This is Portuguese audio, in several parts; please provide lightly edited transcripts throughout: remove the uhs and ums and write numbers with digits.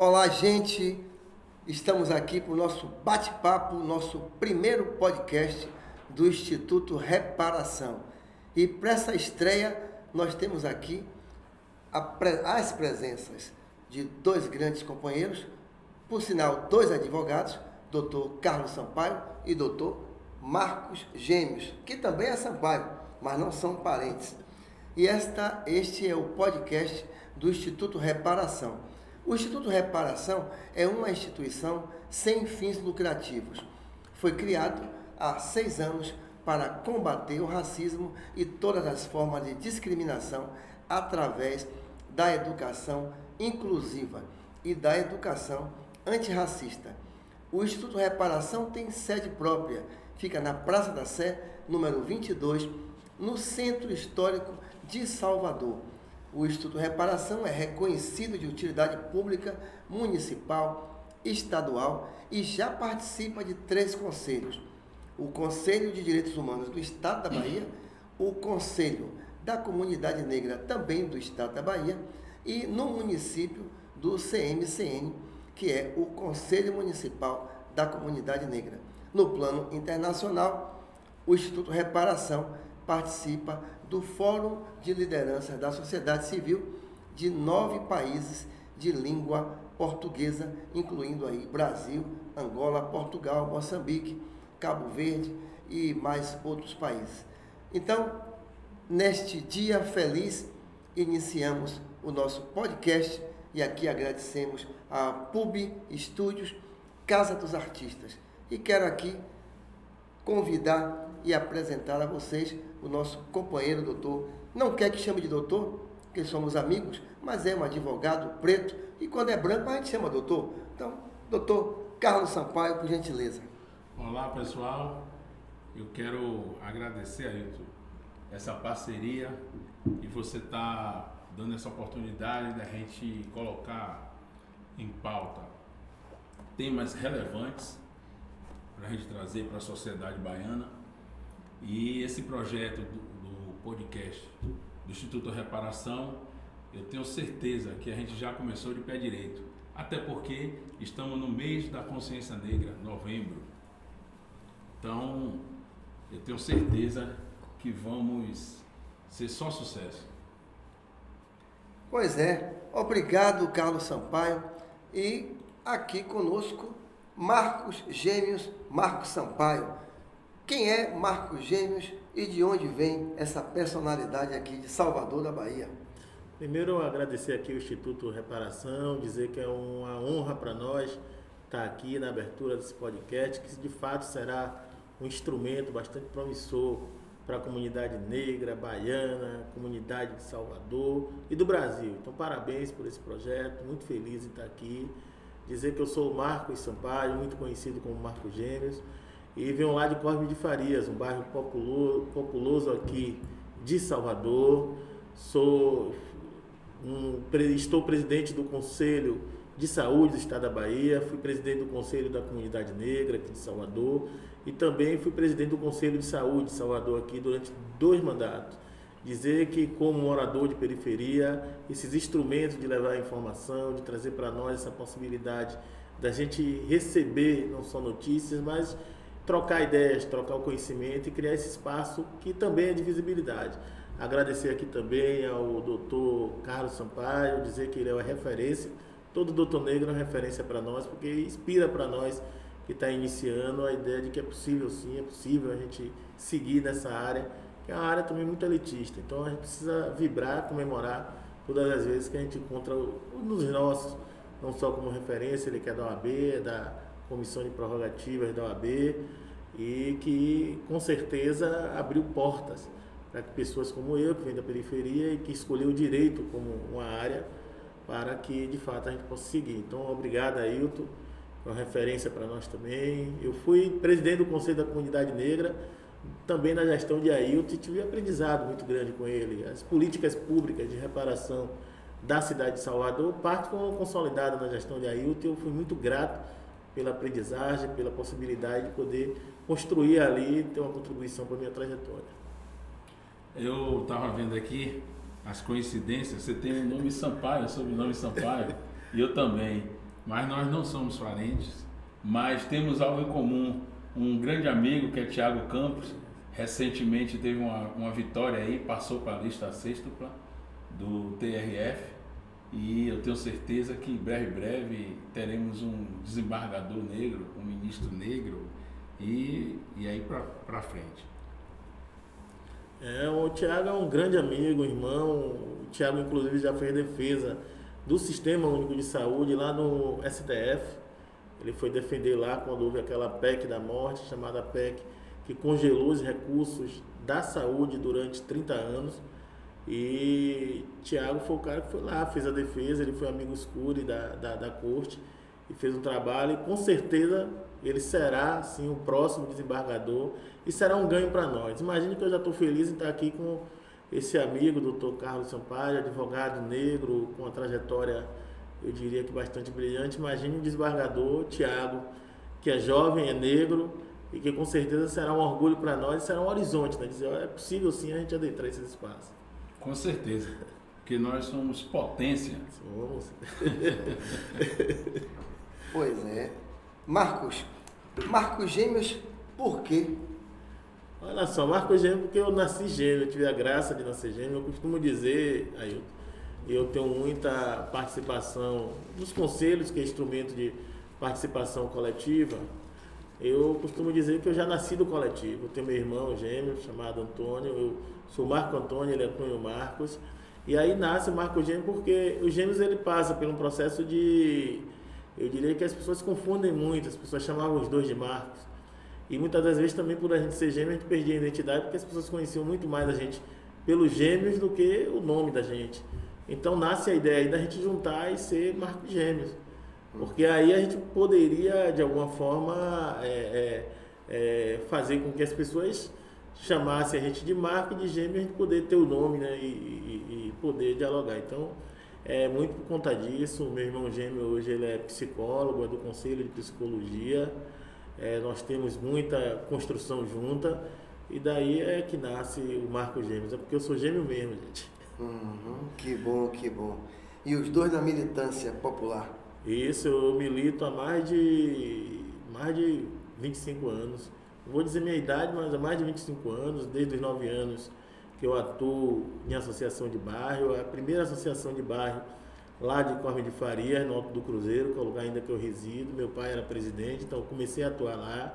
Olá, gente! Estamos aqui para o nosso bate-papo, nosso primeiro podcast do Instituto Reparação. E para essa estreia, nós temos aqui as presenças de dois grandes companheiros, por sinal, dois advogados, Dr. Carlos Sampaio e Dr. Marcos Gêmeos, que também é Sampaio, mas não são parentes. E este é o podcast do Instituto Reparação. O Instituto Reparação é uma instituição sem fins lucrativos. Foi criado há 6 anos para combater o racismo e todas as formas de discriminação através da educação inclusiva e da educação antirracista. O Instituto Reparação tem sede própria, fica na Praça da Sé, número 22, no Centro Histórico de Salvador. O Instituto Reparação é reconhecido de utilidade pública municipal, estadual e já participa de 3 conselhos. O Conselho de Direitos Humanos do Estado da Bahia, o Conselho da Comunidade Negra também do Estado da Bahia e no município do CMCN, que é o Conselho Municipal da Comunidade Negra. No plano internacional, o Instituto Reparação participa do Fórum de Liderança da Sociedade Civil de 9 países de língua portuguesa, incluindo aí Brasil, Angola, Portugal, Moçambique, Cabo Verde e mais outros países. Então, neste dia feliz, iniciamos o nosso podcast e aqui agradecemos a PUB Estúdios, Casa dos Artistas. E quero aqui convidar e apresentar a vocês o nosso companheiro doutor. Não quer que chame de doutor, porque somos amigos, mas é um advogado preto e quando é branco a gente chama doutor. Então, doutor Carlos Sampaio, por gentileza. Olá, pessoal. Eu quero agradecer, Ailton, essa parceria e você está dando essa oportunidade da gente colocar em pauta temas relevantes para a gente trazer para a sociedade baiana. E esse projeto do podcast do Instituto Reparação, eu tenho certeza que a gente já começou de pé direito, até porque estamos no mês da consciência negra, novembro. Então, eu tenho certeza que vamos ser só sucesso. Pois é, obrigado Carlos Sampaio e aqui conosco Marcos Gêmeos, Marcos Sampaio. Quem é Marcos Gêmeos e de onde vem essa personalidade aqui de Salvador da Bahia? Primeiro, agradecer aqui o Instituto Reparação, dizer que é uma honra para nós estar aqui na abertura desse podcast, que de fato será um instrumento bastante promissor para a comunidade negra, baiana, comunidade de Salvador e do Brasil. Então, parabéns por esse projeto, muito feliz em estar aqui. Dizer que eu sou o Marcos Sampaio, muito conhecido como Marcos Gêmeos, e venho lá de Cosme de Farias, um bairro populoso aqui de Salvador. Estou presidente do Conselho de Saúde do Estado da Bahia, fui presidente do Conselho da Comunidade Negra aqui de Salvador e também fui presidente do Conselho de Saúde de Salvador aqui durante 2 mandatos. Dizer que, como morador de periferia, esses instrumentos de levar a informação, de trazer para nós essa possibilidade da gente receber não só notícias, mas trocar ideias, trocar o conhecimento e criar esse espaço que também é de visibilidade. Agradecer aqui também ao doutor Carlos Sampaio, dizer que ele é uma referência, todo doutor negro é uma referência para nós, porque inspira para nós que está iniciando a ideia de que é possível sim, é possível a gente seguir nessa área, que é uma área também muito elitista. Então a gente precisa vibrar, comemorar todas as vezes que a gente encontra um dos nossos, não só como referência, ele que é da OAB, é da Comissão de Prerrogativas da OAB, e que com certeza abriu portas para que pessoas como eu, que vem da periferia e que escolheu o direito como uma área, para que de fato a gente possa seguir. Então, obrigado, Ailton, é uma referência para nós também. Eu fui presidente do Conselho da Comunidade Negra, também na gestão de Ailton, e tive um aprendizado muito grande com ele. As políticas públicas de reparação da cidade de Salvador, parte foram consolidadas na gestão de Ailton, e eu fui muito grato pela aprendizagem, pela possibilidade de poder construir ali, ter uma contribuição para a minha trajetória. Eu estava vendo aqui as coincidências, você tem o nome Sampaio, sobrenome Sampaio, e eu também. mas nós não somos parentes, mas temos algo em comum. Um grande amigo que é Thiago Campos, recentemente teve uma vitória aí, passou para a lista sextupla do TRF, e eu tenho certeza que breve teremos um desembargador negro, um ministro negro, e aí para frente. O Thiago é um grande amigo, irmão. O Thiago, inclusive, já fez defesa do Sistema Único de Saúde lá no STF. Ele foi defender lá quando houve aquela PEC da morte, chamada PEC, que congelou os recursos da saúde durante 30 anos. E Thiago foi o cara que foi lá, fez a defesa, ele foi amigo escuro da corte e fez um trabalho, e com certeza ele será sim o próximo desembargador e será um ganho para nós. Imagine que eu já estou feliz em estar aqui com esse amigo, Dr. Carlos Sampaio, advogado negro, com uma trajetória, eu diria que bastante brilhante. Imagine um desembargador, Thiago, que é jovem, é negro, e que com certeza será um orgulho para nós e será um horizonte, né? Dizer, é possível sim a gente adentrar esses espaços. Com certeza, porque nós somos potência. Somos. Pois é. Marcos Gêmeos, por quê? Olha só, Marcos Gêmeo, porque eu nasci gêmeo, eu tive a graça de nascer gêmeo. Eu costumo dizer, Ailton, eu tenho muita participação nos conselhos, que é instrumento de participação coletiva. Eu costumo dizer que eu já nasci do coletivo. Eu tenho meu irmão gêmeo chamado Antônio, eu sou Marco Antônio, ele é Antônio Marcos. E aí nasce o Marco Gêmeo porque os gêmeos ele passa por um processo de... Eu diria que as pessoas confundem muito, as pessoas chamavam os dois de Marcos. E muitas das vezes também por a gente ser gêmeo a gente perdia a identidade porque as pessoas conheciam muito mais a gente pelos gêmeos do que o nome da gente. Então nasce a ideia aí da gente juntar e ser Marcos Gêmeos. Porque aí a gente poderia, de alguma forma, fazer com que as pessoas chamassem a gente de Marco e de Gêmeo, a gente poder ter o nome, né, e poder dialogar. Então, é muito por conta disso. O meu irmão gêmeo hoje ele é psicólogo, é do Conselho de Psicologia. Nós temos muita construção junta e daí é que nasce o Marco Gêmeos. É porque eu sou gêmeo mesmo, gente. Que bom, que bom. E os dois na militância popular? Isso, eu milito há mais de 25 anos. Não vou dizer minha idade, mas há mais de 25 anos, desde os 9 anos que eu atuo em associação de bairro. A primeira associação de bairro lá de Corme de Farias, no Alto do Cruzeiro, que é o lugar ainda que eu resido. Meu pai era presidente, então eu comecei a atuar lá.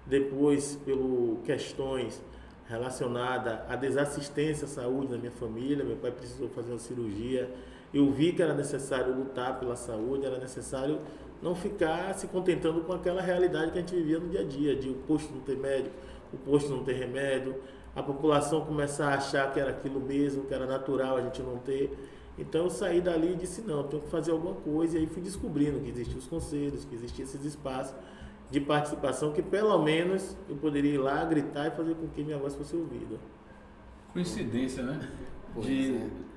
Depois, por questões relacionadas à desassistência à saúde da minha família, meu pai precisou fazer uma cirurgia. Eu vi que era necessário lutar pela saúde, era necessário não ficar se contentando com aquela realidade que a gente vivia no dia a dia, de o posto não ter médico, o posto não ter remédio, a população começar a achar que era aquilo mesmo, que era natural a gente não ter. Então eu saí dali e disse, não, eu tenho que fazer alguma coisa, e aí fui descobrindo que existiam os conselhos, que existiam esses espaços de participação, que pelo menos eu poderia ir lá, gritar e fazer com que minha voz fosse ouvida. Coincidência, né?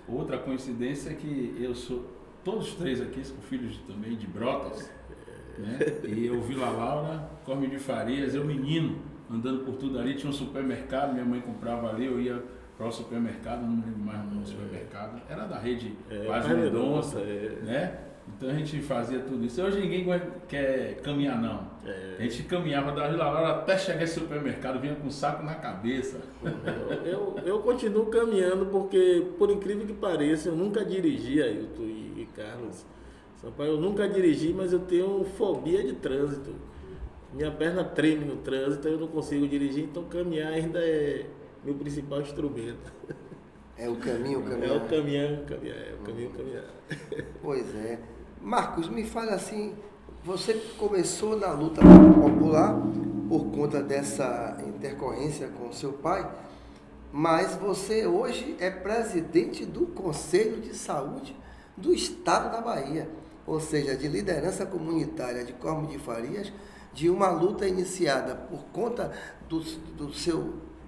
Outra coincidência é que eu sou, todos três aqui são filhos também de Brotas, né? E eu vi a Laura, Corme de Farias, eu menino, andando por tudo ali, tinha um supermercado, minha mãe comprava ali, eu ia para o supermercado, não me lembro mais o nome do supermercado, era da rede Paz Mendonça, né? Então a gente fazia tudo isso. Hoje ninguém quer caminhar, não. A gente caminhava da Vila Laura até chegar esse supermercado, vinha com um saco na cabeça. Eu continuo caminhando porque, por incrível que pareça, eu nunca dirigi, Ailton e Carlos Sampaio, eu nunca dirigi, mas eu tenho fobia de trânsito. Minha perna treme no trânsito, eu não consigo dirigir, então caminhar ainda é meu principal instrumento. É o caminho, caminhar. É o caminhar. Pois é. Marcos, me fala assim, você começou na luta popular por conta dessa intercorrência com seu pai, mas você hoje é presidente do Conselho de Saúde do Estado da Bahia, ou seja, de liderança comunitária de Corme de Farias, de uma luta iniciada por conta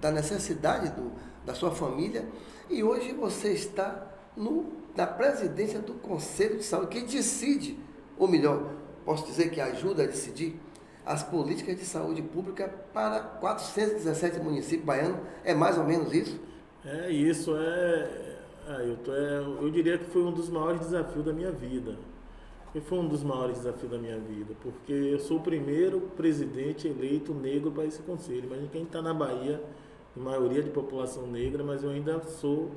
da necessidade da sua família, e hoje você está na presidência do Conselho de Saúde, que decide, ou melhor, posso dizer que ajuda a decidir, as políticas de saúde pública para 417 municípios baianos. É mais ou menos isso? É isso, eu diria que foi um dos maiores desafios da minha vida. foi um dos maiores desafios da minha vida, porque eu sou o primeiro presidente eleito negro para esse conselho. Imagina quem está na Bahia, a maioria de população negra, mas eu ainda sou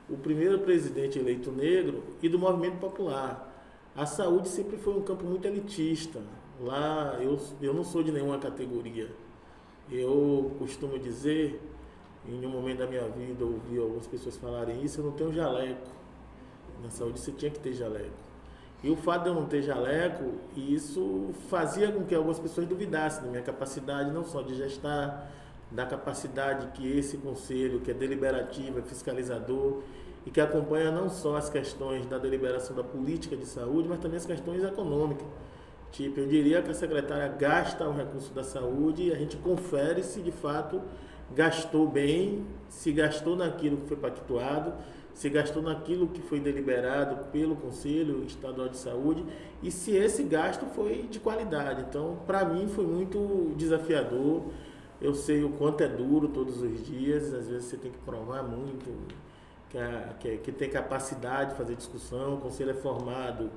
o primeiro presidente eleito negro e do movimento popular. A saúde sempre foi um campo muito elitista. Lá eu não sou de nenhuma categoria. Eu costumo dizer, em um momento da minha vida, eu ouvi algumas pessoas falarem isso, eu não tenho jaleco. Na saúde você tinha que ter jaleco. E o fato de eu não ter jaleco, isso fazia com que algumas pessoas duvidassem da minha capacidade, não só de gestar, da capacidade que esse conselho, que é deliberativo, é fiscalizador, e que acompanha não só as questões da deliberação da política de saúde, mas também as questões econômicas. Tipo, eu diria que a secretária gasta o recurso da saúde e a gente confere se de fato gastou bem, se gastou naquilo que foi pactuado, se gastou naquilo que foi deliberado pelo Conselho Estadual de Saúde e se esse gasto foi de qualidade. Então, para mim foi muito desafiador. Eu sei o quanto é duro todos os dias, às vezes você tem que provar muito, que tem capacidade de fazer discussão. O Conselho é formado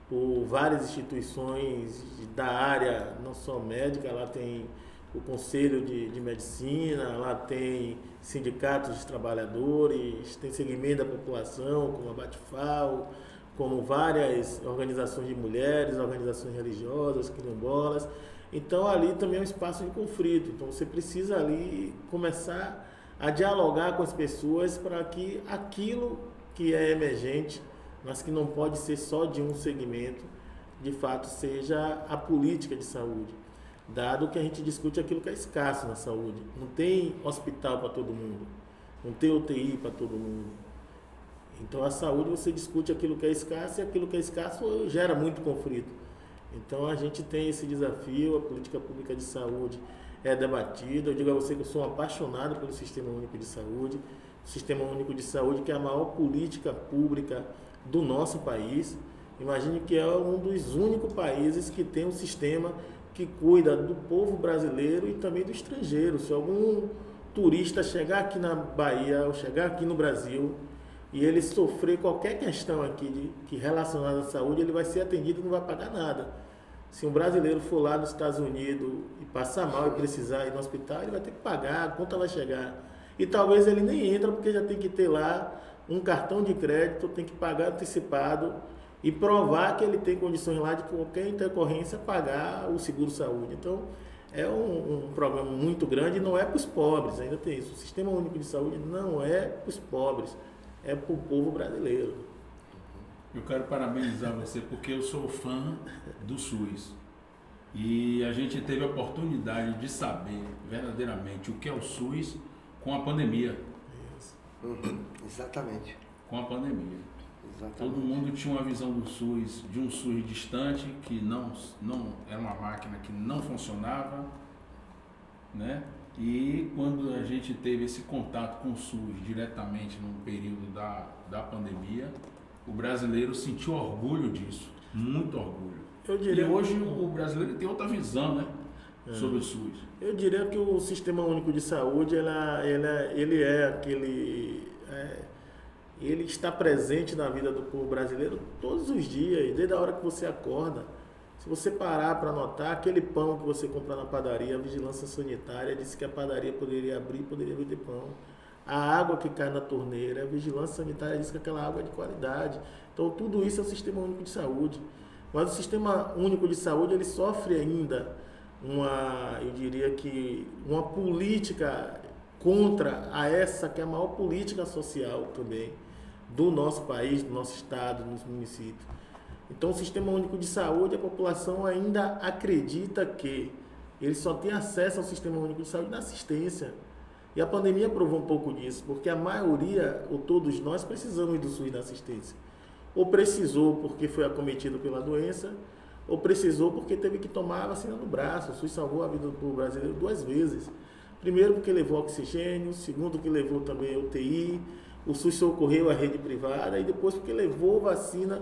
por várias instituições da área, não só médica, lá tem o Conselho de Medicina, lá tem sindicatos de trabalhadores, tem segmento da população, como a Batifal, como várias organizações de mulheres, organizações religiosas, quilombolas. Então ali também é um espaço de conflito, então você precisa ali começar a dialogar com as pessoas para que aquilo que é emergente, mas que não pode ser só de um segmento, de fato seja a política de saúde. Dado que a gente discute aquilo que é escasso na saúde. Não tem hospital para todo mundo, não tem UTI para todo mundo. Então a saúde você discute aquilo que é escasso e aquilo que é escasso gera muito conflito. Então a gente tem esse desafio, a política pública de saúde é debatida. Eu digo a você que eu sou um apaixonado pelo Sistema Único de Saúde. O Sistema Único de Saúde que é a maior política pública do nosso país. Imagine que é um dos únicos países que tem um sistema que cuida do povo brasileiro e também do estrangeiro. Se algum turista chegar aqui na Bahia ou chegar aqui no Brasil e ele sofrer qualquer questão aqui que relacionada à saúde, ele vai ser atendido e não vai pagar nada. Se um brasileiro for lá nos Estados Unidos e passar mal e precisar ir no hospital, ele vai ter que pagar, a conta vai chegar. E talvez ele nem entra porque já tem que ter lá um cartão de crédito, tem que pagar antecipado e provar que ele tem condições lá de qualquer intercorrência pagar o seguro-saúde. Então, é um problema muito grande e não é para os pobres, ainda tem isso. O Sistema Único de Saúde não é para os pobres, é para o povo brasileiro. Eu quero parabenizar você porque eu sou fã do SUS. E a gente teve a oportunidade de saber verdadeiramente o que é o SUS com a pandemia. Exatamente. Com a pandemia. Exatamente. Todo mundo tinha uma visão do SUS, de um SUS distante, que não era uma máquina que não funcionava, né? E quando a gente teve esse contato com o SUS diretamente no período da pandemia, o brasileiro sentiu orgulho disso, muito orgulho. E hoje o brasileiro tem outra visão, né, sobre o SUS. Eu diria que o Sistema Único de Saúde, ele é aquele... ele está presente na vida do povo brasileiro todos os dias, desde a hora que você acorda. Se você parar para notar, aquele pão que você compra na padaria, a vigilância sanitária disse que a padaria poderia abrir, poderia vender pão. A água que cai na torneira, a vigilância sanitária disse que aquela água é de qualidade. Então tudo isso é o Sistema Único de Saúde. Mas o Sistema Único de Saúde, ele sofre ainda eu diria que uma política contra essa que é a maior política social também do nosso país, do nosso estado, dos municípios. Então, o Sistema Único de Saúde, a população ainda acredita que ele só tem acesso ao Sistema Único de Saúde na assistência. E a pandemia provou um pouco disso, porque a maioria, ou todos nós, precisamos do SUS na assistência. Ou precisou porque foi acometido pela doença, ou precisou porque teve que tomar a vacina no braço. O SUS salvou a vida do povo brasileiro 2 vezes. Primeiro porque levou oxigênio, segundo que levou também UTI, o SUS socorreu a rede privada, e depois porque levou vacina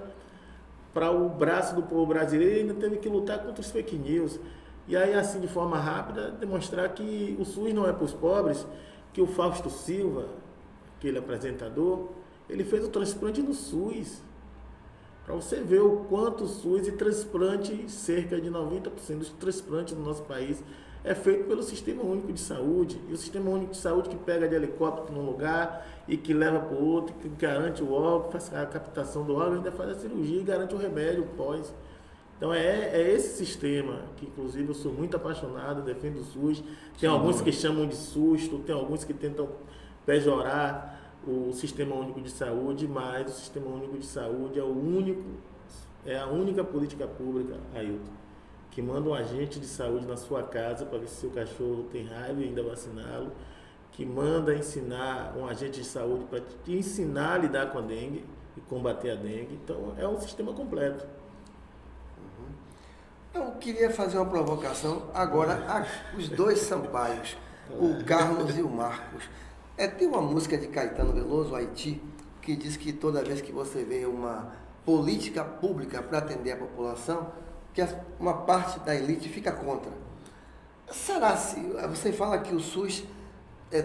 para o braço do povo brasileiro e ainda teve que lutar contra os fake news. E aí, assim, de forma rápida, demonstrar que o SUS não é para os pobres, que o Fausto Silva, aquele apresentador, ele fez o transplante no SUS. Para você ver o quanto o SUS e transplante, cerca de 90% dos transplantes no nosso país é feito pelo Sistema Único de Saúde. E o Sistema Único de Saúde que pega de helicóptero num lugar e que leva para o outro, que garante o órgão, faz a captação do órgão, ainda faz a cirurgia e garante o remédio pós. Então é esse sistema que, inclusive, eu sou muito apaixonado, defendo o SUS. Tem alguns que chamam de susto, tem alguns que tentam pejorar o Sistema Único de Saúde, mas o Sistema Único de Saúde é a única política pública, Ailton, que manda um agente de saúde na sua casa para ver se seu cachorro tem raiva e ainda vaciná-lo, que manda ensinar um agente de saúde para te ensinar a lidar com a dengue e combater a dengue. Então é um sistema completo. Eu queria fazer uma provocação agora os dois Sampaios, o Carlos e o Marcos. Tem uma música de Caetano Veloso, Haiti, que diz que toda vez que você vê uma política pública para atender a população, que uma parte da elite fica contra. Será se você fala que o SUS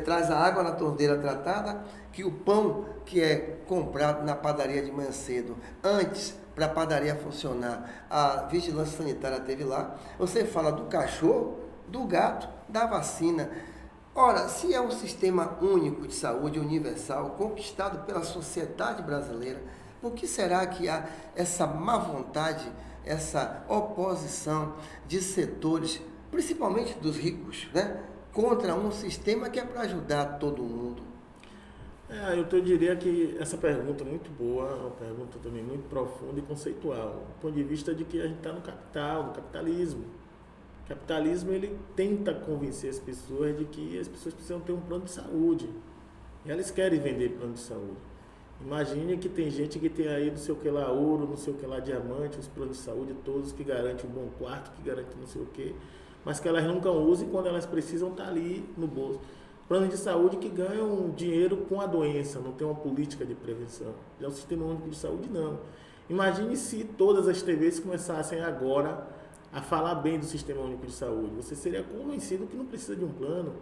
traz a água na torneira tratada, que o pão que é comprado na padaria de manhã cedo, antes para a padaria funcionar, a vigilância sanitária teve lá, você fala do cachorro, do gato, da vacina. Ora, se é um sistema único de saúde universal, conquistado pela sociedade brasileira, por que será que há essa má vontade, essa oposição de setores, principalmente dos ricos, né, contra um sistema que é para ajudar todo mundo? Eu diria que essa pergunta é muito boa, uma pergunta também muito profunda e conceitual, do ponto de vista de que a gente está no capital, no capitalismo. O capitalismo, ele tenta convencer as pessoas de que as pessoas precisam ter um plano de saúde. E elas querem vender plano de saúde. Imagine que tem gente que tem aí não sei o que lá ouro, não sei o que lá diamante, os planos de saúde todos que garantem um bom quarto, que garantem não sei o que, mas que elas nunca usam e quando elas precisam tá ali no bolso. Planos de saúde que ganham dinheiro com a doença, não tem uma política de prevenção. Já o Sistema Único de Saúde não. Imagine se todas as TVs começassem agora a falar bem do Sistema Único de Saúde. Você seria convencido que não precisa de um plano.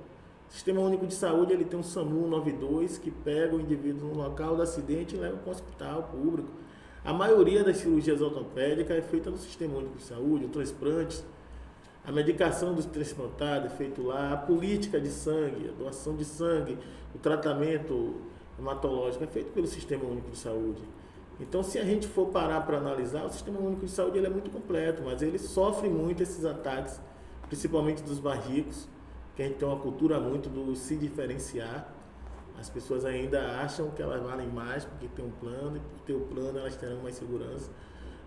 O Sistema Único de Saúde, ele tem um SAMU 92 que pega o indivíduo no local do acidente e leva para o hospital público. A maioria das cirurgias ortopédicas é feita no Sistema Único de Saúde, o transplante, a medicação dos transplantados é feito lá, a política de sangue, a doação de sangue, o tratamento hematológico é feito pelo Sistema Único de Saúde. Então, se a gente for parar para analisar, o Sistema Único de Saúde ele é muito completo, mas ele sofre muito esses ataques, principalmente dos mais ricos, que a gente tem uma cultura muito do se diferenciar. As pessoas ainda acham que elas valem mais porque tem um plano, e por ter o plano elas terão mais segurança,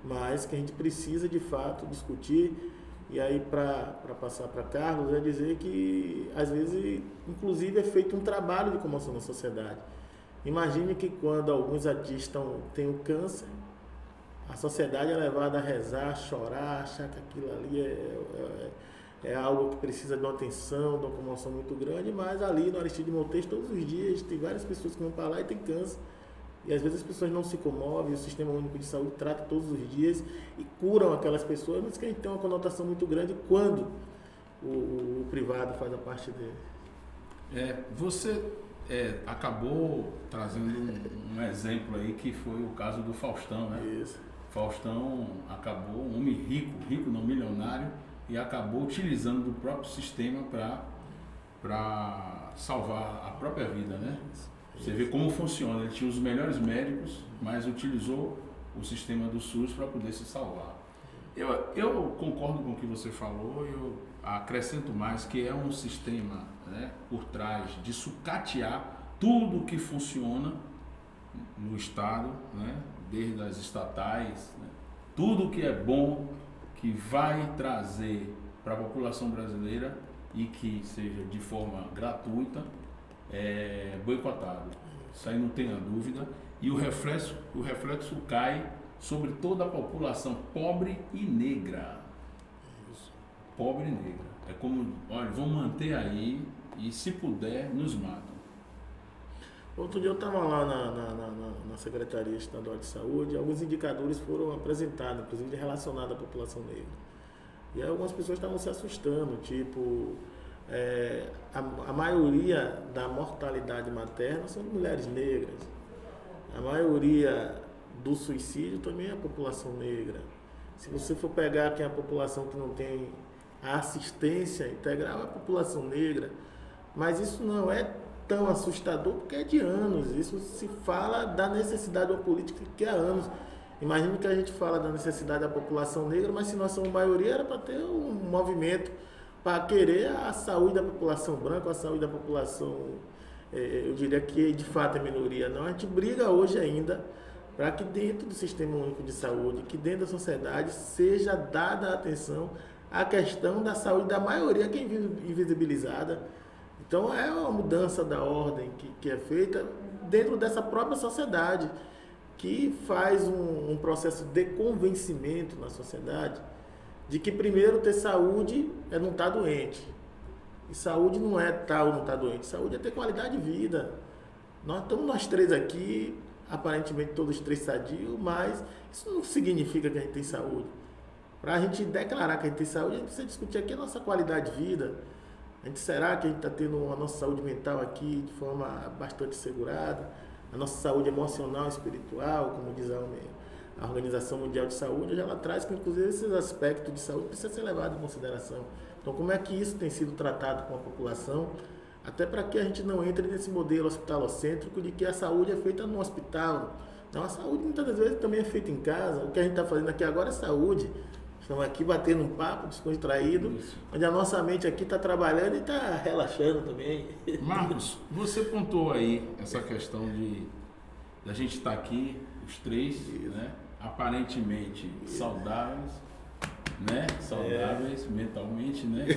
mas que a gente precisa, de fato, discutir. E aí, para passar para Carlos, é dizer que, às vezes, inclusive, é feito um trabalho de comoção na sociedade. Imagine que quando alguns artistas têm o câncer, a sociedade é levada a rezar, a chorar, achar que aquilo ali é algo que precisa de uma atenção, de uma comoção muito grande, mas ali no Aristide Montes, todos os dias, tem várias pessoas que vão para lá e tem câncer. E às vezes as pessoas não se comovem, o Sistema Único de Saúde trata todos os dias e curam aquelas pessoas, mas que a gente tem uma conotação muito grande quando o privado faz a parte dele. Você acabou trazendo um exemplo aí que foi o caso do Faustão, né? Isso. Faustão acabou, um homem rico não milionário, e acabou utilizando do próprio sistema para salvar a própria vida, né? Você vê como funciona, ele tinha os melhores médicos, mas utilizou o sistema do SUS para poder se salvar. Eu concordo com o que você falou, eu acrescento mais que é um sistema, né, por trás de sucatear tudo que funciona no Estado, né, desde as estatais, né, tudo que é bom, que vai trazer para a população brasileira e que seja de forma gratuita, boicotado. Isso aí não tenha dúvida. E o reflexo cai sobre toda a população pobre e negra. Pobre e negra. É como, olha, vão manter aí e se puder, nos matam. Outro dia eu estava lá na Secretaria Estadual de Saúde, alguns indicadores foram apresentados, inclusive relacionados à população negra. E aí algumas pessoas estavam se assustando, tipo, a maioria da mortalidade materna são de mulheres negras. A maioria do suicídio também é a população negra. Se você for pegar quem é a população que não tem a assistência integral, é a população negra. Mas isso não é tão assustador porque é de anos. Isso se fala da necessidade de uma política que há anos. Imagina que a gente fala da necessidade da população negra, mas se nós somos maioria, era para ter um movimento para querer a saúde da população branca, a saúde da população, eu diria que de fato é minoria. Não, a gente briga hoje ainda para que dentro do Sistema Único de Saúde, que dentro da sociedade, seja dada atenção à questão da saúde da maioria que é invisibilizada. Então é uma mudança da ordem que é feita dentro dessa própria sociedade, que faz um processo de convencimento na sociedade de que primeiro ter saúde é não estar doente. E saúde não é estar ou não estar doente, saúde é ter qualidade de vida. Nós três aqui, aparentemente todos três sadios, mas isso não significa que a gente tem saúde. Para a gente declarar que a gente tem saúde, a gente precisa discutir aqui a nossa qualidade de vida. Será que a gente está tendo a nossa saúde mental aqui de forma bastante segurada? A nossa saúde emocional e espiritual, como diz a Organização Mundial de Saúde, ela traz que inclusive esses aspectos de saúde precisam ser levados em consideração. Então, como é que isso tem sido tratado com a população, até para que a gente não entre nesse modelo hospitalocêntrico de que a saúde é feita no hospital. Não, a saúde muitas das vezes também é feita em casa. O que a gente está fazendo aqui agora é saúde. Estamos aqui batendo um papo descontraído, onde a nossa mente aqui está trabalhando e está relaxando também. Marcos, você pontuou aí essa questão da gente estar aqui, os três, né? Aparentemente saudáveis, né? Saudáveis mentalmente, né?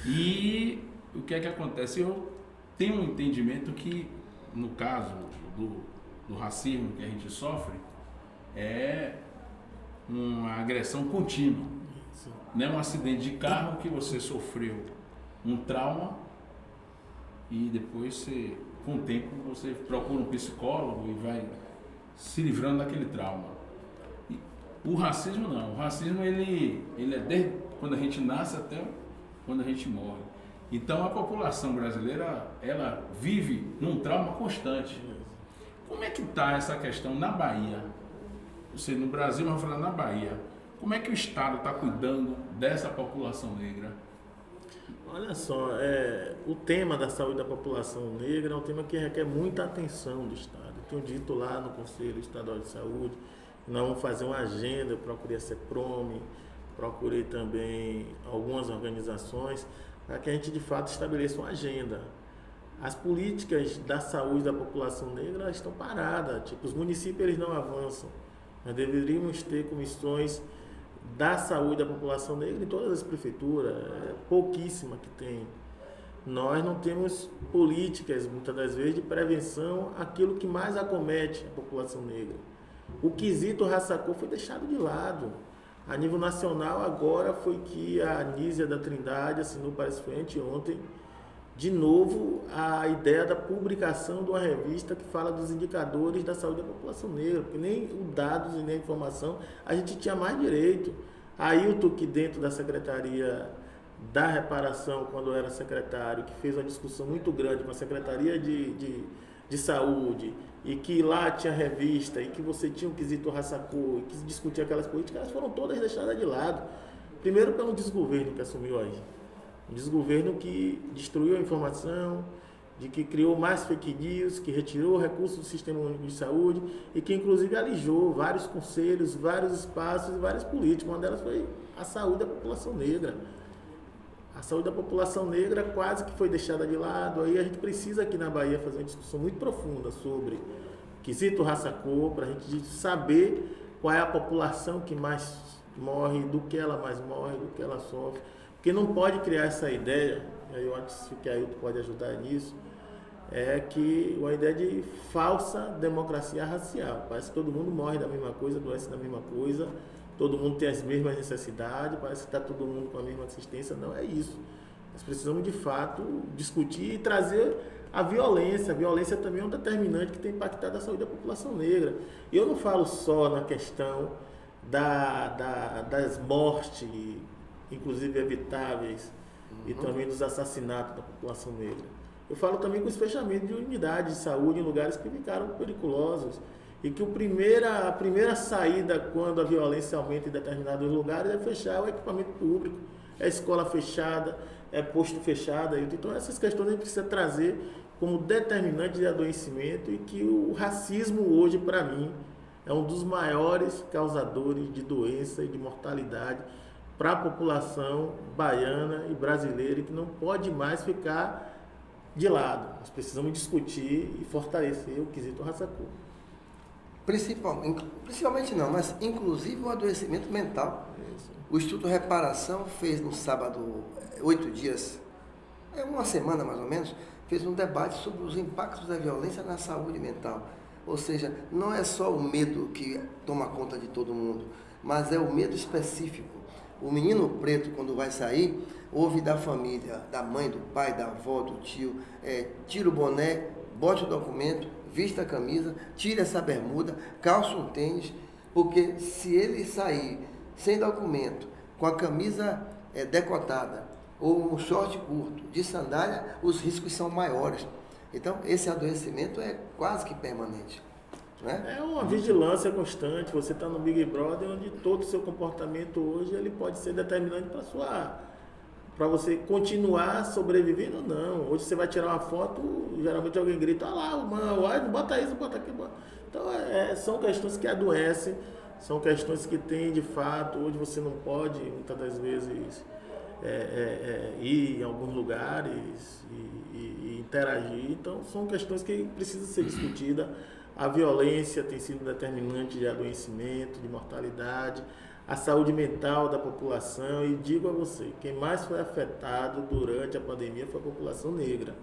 E o que é que acontece? Eu tenho um entendimento que, no caso do racismo que a gente sofre, é uma agressão contínua, né? Um acidente de carro que você sofreu um trauma e depois com o tempo você procura um psicólogo e vai se livrando daquele trauma. E o racismo não, o racismo ele é desde quando a gente nasce até quando a gente morre. Então a população brasileira, ela vive num trauma constante. Como é que está essa questão na Bahia? Você no Brasil, mas falando na Bahia, como é que o Estado está cuidando dessa população negra? Olha só, o tema da saúde da população negra é um tema que requer muita atenção do Estado. Eu tenho dito lá no Conselho Estadual de Saúde, nós vamos fazer uma agenda, eu procurei a CEPROME, procurei também algumas organizações, para que a gente de fato estabeleça uma agenda. As políticas da saúde da população negra estão paradas, tipo, os municípios eles não avançam. Nós deveríamos ter comissões da saúde da população negra em todas as prefeituras, pouquíssima que tem. Nós não temos políticas, muitas das vezes, de prevenção àquilo que mais acomete a população negra. O quesito raça cor foi deixado de lado. A nível nacional, agora foi que a Anísia da Trindade assinou, parece que foi anteontem, de novo, a ideia da publicação de uma revista que fala dos indicadores da saúde da população negra, porque nem os dados e nem a informação a gente tinha mais direito. Ailton, que dentro da Secretaria da Reparação, quando era secretário, que fez uma discussão muito grande com a Secretaria de Saúde, e que lá tinha revista, e que você tinha um quesito raça-cor, e que se discutia aquelas políticas, elas foram todas deixadas de lado. Primeiro pelo desgoverno que assumiu aí. Um desgoverno que destruiu a informação, de que criou mais fake news, que retirou recursos do Sistema Único de Saúde e que inclusive alijou vários conselhos, vários espaços e várias políticas. Uma delas foi a saúde da população negra. A saúde da população negra quase que foi deixada de lado. Aí a gente precisa aqui na Bahia fazer uma discussão muito profunda sobre quesito raça-cor, para a gente saber qual é a população que mais morre, do que ela mais morre, do que ela sofre. Porque não pode criar essa ideia, e aí eu acho que a Ailton pode ajudar nisso, é que uma ideia de falsa democracia racial. Parece que todo mundo morre da mesma coisa, adoece da mesma coisa, todo mundo tem as mesmas necessidades, parece que está todo mundo com a mesma assistência. Não é isso. Nós precisamos, de fato, discutir e trazer a violência. A violência também é um determinante que tem impactado a saúde da população negra. E eu não falo só na questão das mortes, inclusive evitáveis, e também dos assassinatos da população negra. Eu falo também com os fechamentos de unidades de saúde em lugares que ficaram periculosos e que a primeira saída quando a violência aumenta em determinados lugares é fechar o equipamento público, é escola fechada, é posto fechado. Então essas questões a gente precisa trazer como determinante de adoecimento, e que o racismo hoje, para mim, é um dos maiores causadores de doença e de mortalidade para a população baiana e brasileira, e que não pode mais ficar de lado. Nós precisamos discutir e fortalecer o quesito raça cor. Principalmente não, mas inclusive o adoecimento mental. Isso. O Instituto Reparação fez no sábado, 8 dias, uma semana mais ou menos, fez um debate sobre os impactos da violência na saúde mental. Ou seja, não é só o medo que toma conta de todo mundo, mas é o medo específico. O menino preto, quando vai sair, ouve da família, da mãe, do pai, da avó, do tio, tira o boné, bote o documento, vista a camisa, tira essa bermuda, calça um tênis, porque se ele sair sem documento, com a camisa decotada, ou um short curto, de sandália, os riscos são maiores. Então, esse adoecimento é quase que permanente. Né? É uma vigilância constante. Você está no Big Brother, onde todo o seu comportamento hoje ele pode ser determinante para você continuar sobrevivendo ou não. Hoje você vai tirar uma foto, geralmente alguém grita, lá, mano, não bota isso, bota aquilo. Então, são questões que adoecem, são questões que tem de fato. Hoje você não pode, muitas das vezes, ir em alguns lugares e interagir. Então, são questões que precisam ser discutidas. A violência tem sido determinante de adoecimento, de mortalidade, a saúde mental da população. E digo a você, quem mais foi afetado durante a pandemia foi a população negra.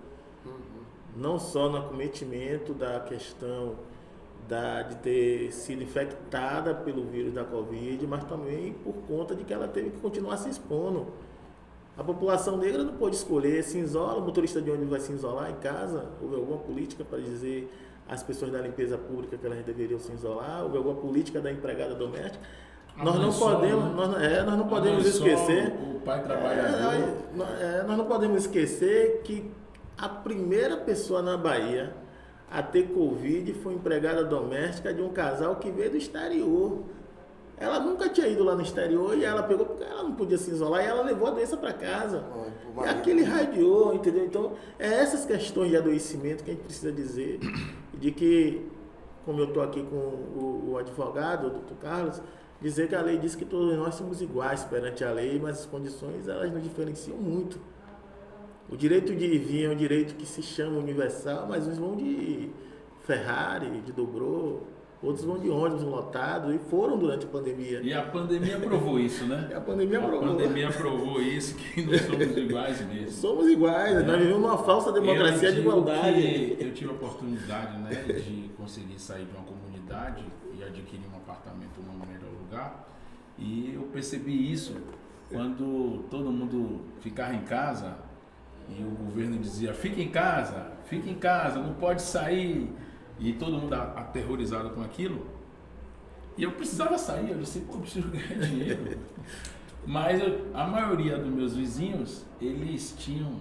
Não só no acometimento da questão de ter sido infectada pelo vírus da Covid, mas também por conta de que ela teve que continuar se expondo. A população negra não pôde escolher, se isola, o motorista de ônibus vai se isolar em casa. Houve alguma política para dizer às pessoas da limpeza pública que elas deveriam se isolar? Houve alguma política da empregada doméstica? Nós não podemos esquecer. O pai trabalhador. Nós não podemos esquecer que a primeira pessoa na Bahia a ter Covid foi empregada doméstica de um casal que veio do exterior. Ela nunca tinha ido lá no exterior e ela pegou porque ela não podia se isolar e ela levou a doença para casa. E aquele radiou, entendeu? Então, essas questões de adoecimento que a gente precisa dizer, de que, como eu estou aqui com o advogado, o doutor Carlos, dizer que a lei diz que todos nós somos iguais perante a lei, mas as condições elas nos diferenciam muito. O direito de ir e vir é um direito que se chama universal, mas uns vão de Ferrari, de Dobrô, outros vão de ônibus lotado e foram durante a pandemia. E a pandemia provou isso, né? A pandemia provou isso, que nós somos iguais mesmo. Somos iguais, nós vivemos uma falsa democracia de igualdade. Eu tive a oportunidade, né, de conseguir sair de uma comunidade e adquirir um apartamento num melhor lugar. E eu percebi isso quando todo mundo ficava em casa e o governo dizia, fica em casa, não pode sair. E todo mundo aterrorizado com aquilo. E eu precisava sair, eu disse, pô, eu preciso ganhar dinheiro. Mas a maioria dos meus vizinhos, eles tinham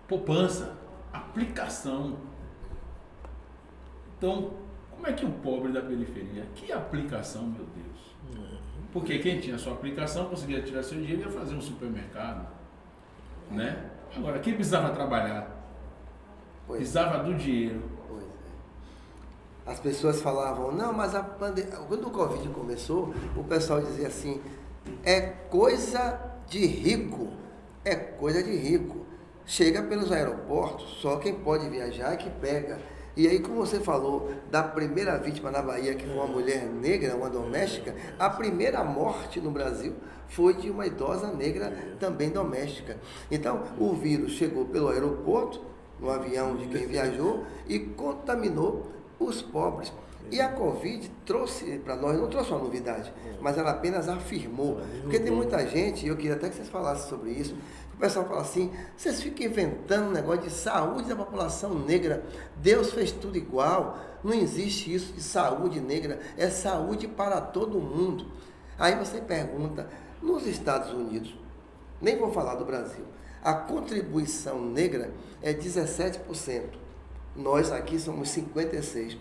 poupança, aplicação. Então, como é que o pobre da periferia, que aplicação, meu Deus? Porque quem tinha sua aplicação conseguia tirar seu dinheiro e ia fazer um supermercado, né? Agora, quem precisava trabalhar, precisava do dinheiro. As pessoas falavam, não, mas quando o Covid começou, o pessoal dizia assim, é coisa de rico, chega pelos aeroportos, só quem pode viajar é que pega. E aí, como você falou, da primeira vítima na Bahia, que foi uma mulher negra, uma doméstica, a primeira morte no Brasil foi de uma idosa negra também doméstica. Então, o vírus chegou pelo aeroporto, no avião de quem viajou, e contaminou os pobres. E a Covid trouxe para nós, não trouxe uma novidade, mas ela apenas afirmou. Porque tem muita gente, e eu queria até que vocês falassem sobre isso, o pessoal fala assim, vocês ficam inventando um negócio de saúde da população negra, Deus fez tudo igual, não existe isso de saúde negra, é saúde para todo mundo. Aí você pergunta, nos Estados Unidos, nem vou falar do Brasil, a contribuição negra é 17%. Nós aqui somos 56%.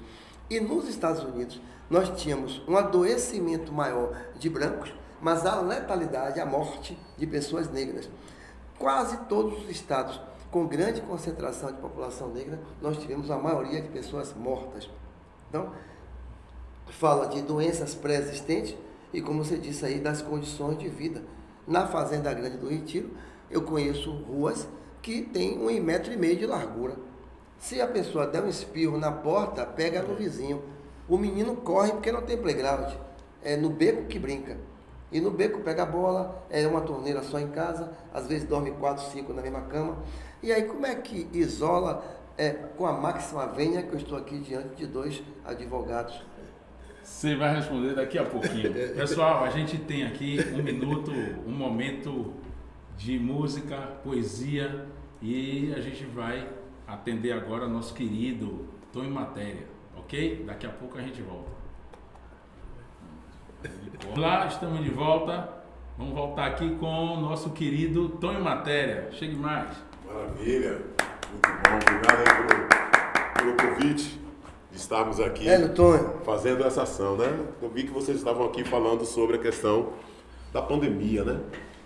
E nos Estados Unidos, nós tínhamos um adoecimento maior de brancos, mas a letalidade, a morte de pessoas negras. Quase todos os estados com grande concentração de população negra, nós tivemos a maioria de pessoas mortas. Então, fala de doenças pré-existentes e, como você disse aí, das condições de vida. Na Fazenda Grande do Retiro, eu conheço ruas que tem 1,5 metro de largura. Se a pessoa der um espirro na porta, pega no vizinho. O menino corre porque não tem playground. É no beco que brinca. E no beco pega a bola, é uma torneira só em casa, às vezes dorme 4, 5 na mesma cama. E aí como é que isola com a máxima vênia que eu estou aqui diante de 2 advogados? Você vai responder daqui a pouquinho. Pessoal, a gente tem aqui 1 minuto, um momento de música, poesia, e a gente vai atender agora nosso querido Tom em Matéria, ok? Daqui a pouco a gente volta. Olá, estamos de volta. Vamos voltar aqui com o nosso querido Tom em Matéria. Chegue mais. Maravilha, muito bom. Obrigado aí pelo convite de estarmos aqui fazendo essa ação, né? Eu vi que vocês estavam aqui falando sobre a questão da pandemia, né?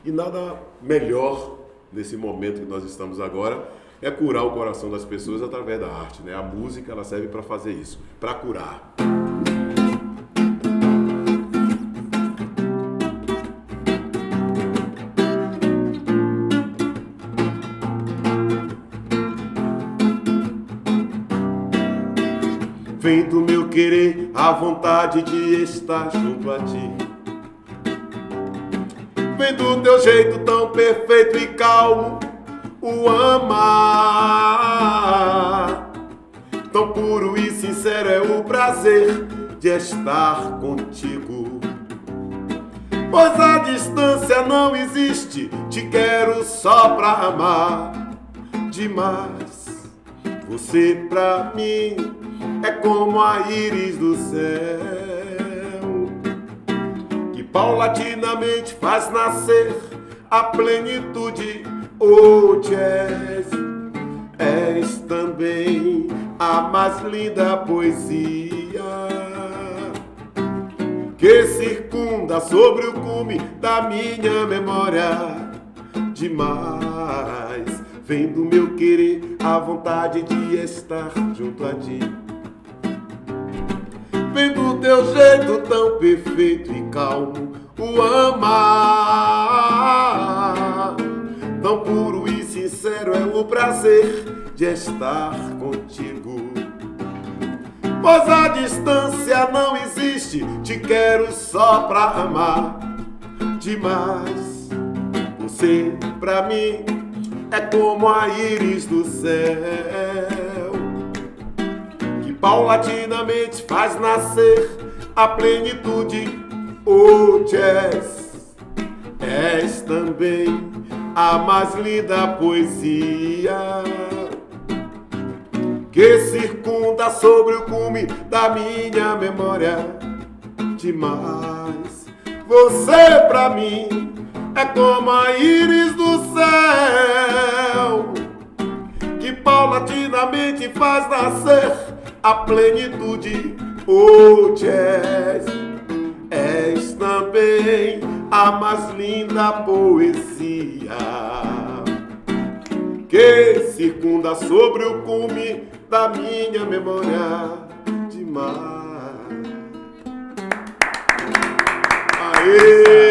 E nada melhor nesse momento que nós estamos agora é curar o coração das pessoas através da arte, né? A música, ela serve para fazer isso, para curar. Vem do meu querer a vontade de estar junto a ti. Vem do teu jeito tão perfeito e calmo o amar. Tão puro e sincero é o prazer de estar contigo. Pois a distância não existe, te quero só pra amar demais. Você pra mim é como a íris do céu, que paulatinamente faz nascer a plenitude. Oh, jazz, és também a mais linda poesia que circunda sobre o cume da minha memória. Demais, vem do meu querer a vontade de estar junto a ti. Vem do teu jeito tão perfeito e calmo o amar. Tão puro e sincero é o prazer de estar contigo. Pois a distância não existe, te quero só pra amar demais. Você pra mim é como a íris do céu, paulatinamente faz nascer a plenitude. Oh, jazz, és também a mais linda poesia que circunda sobre o cume da minha memória. Demais, você pra mim é como a íris do céu, que paulatinamente faz nascer a plenitude. Oh, jazz, és também a mais linda poesia que circunda sobre o cume da minha memória. Demais. Aê!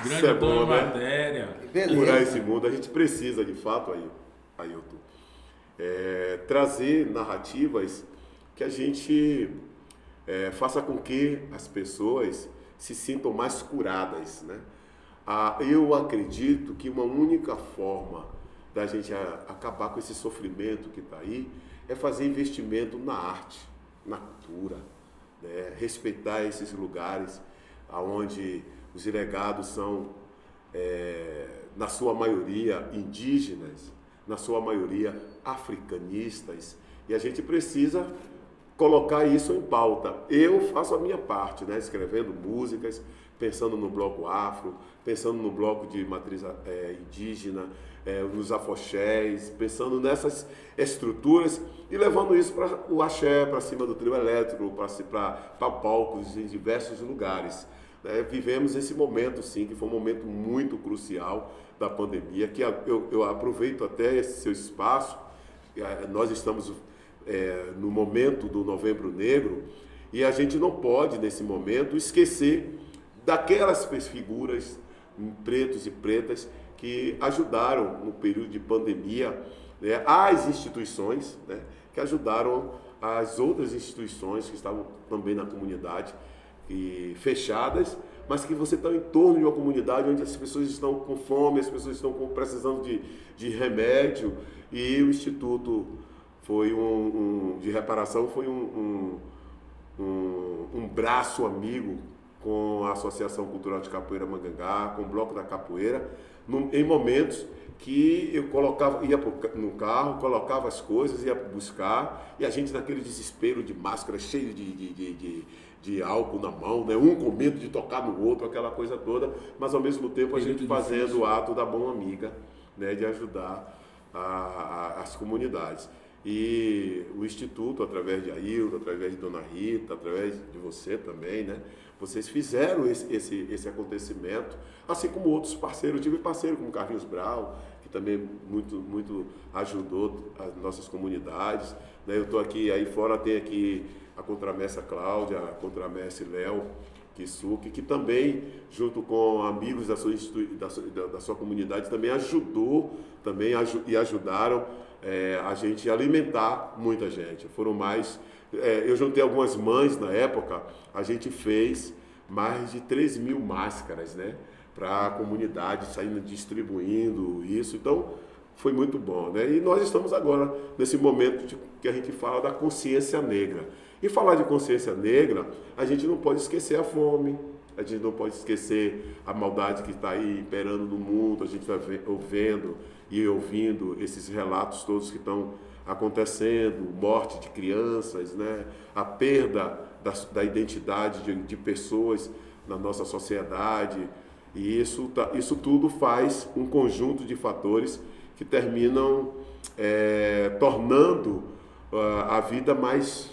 Grande é bom, né? Matéria. Curar esse mundo, a gente precisa de fato, Ailton, trazer narrativas que a gente faça com que as pessoas se sintam mais curadas, né? Eu acredito que uma única forma da gente acabar com esse sofrimento que está aí é fazer investimento na arte, na cultura, né? Respeitar esses lugares onde os legados são, na sua maioria, indígenas, na sua maioria africanistas, e a gente precisa colocar isso em pauta. Eu faço a minha parte, né? Escrevendo músicas, pensando no bloco afro, pensando no bloco de matriz indígena, nos afoxés, pensando nessas estruturas e levando isso para o axé, para cima do trio elétrico, para palcos em diversos lugares. Vivemos esse momento, sim, que foi um momento muito crucial da pandemia, que eu aproveito até esse seu espaço. Nós estamos no momento do Novembro Negro e a gente não pode, nesse momento, esquecer daquelas figuras pretos e pretas que ajudaram no período de pandemia, né, as instituições, né, que ajudaram as outras instituições que estavam também na comunidade e fechadas, mas que você está em torno de uma comunidade onde as pessoas estão com fome, as pessoas estão precisando de remédio, e o Instituto foi de reparação foi um braço amigo com a Associação Cultural de Capoeira Mangangá, com o Bloco da Capoeira, em momentos que eu ia no carro, colocava as coisas, ia buscar, e a gente naquele desespero de máscara, cheio de álcool na mão, né? Um com medo de tocar no outro, aquela coisa toda, mas ao mesmo tempo a gente fazendo o ato da mão amiga, né? De ajudar as comunidades. E o Instituto, através de Ailton, através de Dona Rita, através de você também, né? Vocês fizeram esse acontecimento, assim como outros parceiros. Eu tive parceiro como Carlinhos Brau, que também muito ajudou as nossas comunidades, né? Eu estou aqui, aí fora tem aqui a contramestre Cláudia, a contramestre Léo Kisuki, que também, junto com amigos da sua comunidade, também e ajudaram a gente a alimentar muita gente. Foram mais... eu juntei algumas mães na época, a gente fez mais de 3.000 máscaras, né, para a comunidade, saindo distribuindo isso. Então, foi muito bom, né? E nós estamos agora nesse momento que a gente fala da consciência negra. E falar de consciência negra, a gente não pode esquecer a fome, a gente não pode esquecer a maldade que está aí imperando no mundo. A gente está vendo e ouvindo esses relatos todos que estão acontecendo, morte de crianças, né? A perda da identidade de pessoas na nossa sociedade. E isso tudo faz um conjunto de fatores que terminam tornando a vida mais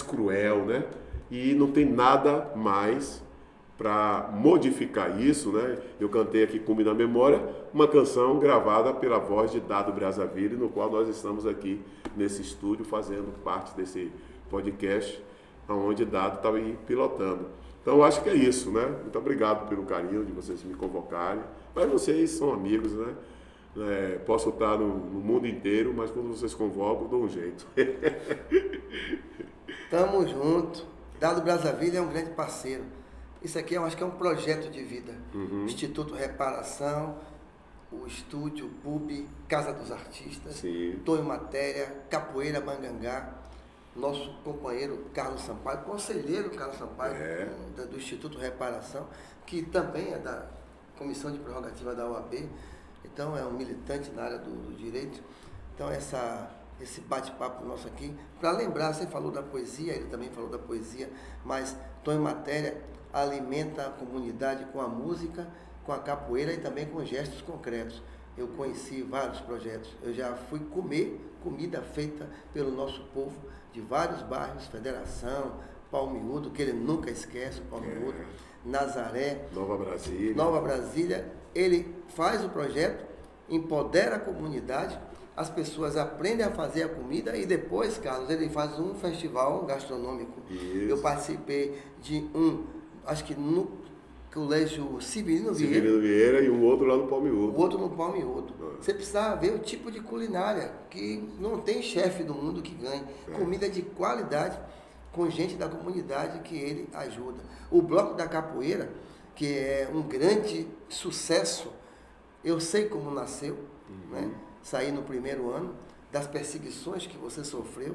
cruel, né? E não tem nada mais para modificar isso, né? Eu cantei aqui Cume na Memória, uma canção gravada pela voz de Dado Brazzaville, no qual nós estamos aqui nesse estúdio fazendo parte desse podcast, onde Dado estava aí pilotando. Então, eu acho que é isso, né? Muito obrigado pelo carinho de vocês me convocarem. Mas vocês são amigos, né? Posso estar no mundo inteiro, mas quando vocês convocam, eu dou um jeito. Tamo junto. Dado Brazzaville é um grande parceiro. Isso aqui eu acho que é um projeto de vida. Instituto Reparação, o Estúdio, PUB, Casa dos Artistas, Tonho Matéria, Capoeira Mangangá, nosso companheiro Carlos Sampaio, conselheiro Carlos Sampaio, do Instituto Reparação, que também é da Comissão de Prerrogativa da OAB, então é um militante na área do direito. Então esse bate-papo nosso aqui, para lembrar, você falou da poesia, ele também falou da poesia, mas Tonho Matéria alimenta a comunidade com a música, com a capoeira e também com gestos concretos. Eu conheci vários projetos, eu já fui comer comida feita pelo nosso povo de vários bairros, Federação, Palmiúdo, que ele nunca esquece, o Palmiúdo, Nazaré, Nova Brasília. Ele faz o projeto, empodera a comunidade, as pessoas aprendem a fazer a comida e depois, Carlos, ele faz um festival gastronômico. Isso. Eu participei de acho que no Colégio Severino Vieira e um outro lá no Palmiúdo. O outro no Palmiúdo. Você precisa ver o tipo de culinária, que não tem chefe do mundo que ganhe. Comida de qualidade, com gente da comunidade que ele ajuda. O Bloco da Capoeira, que é um grande sucesso, eu sei como nasceu, né? Saí no primeiro ano, das perseguições que você sofreu,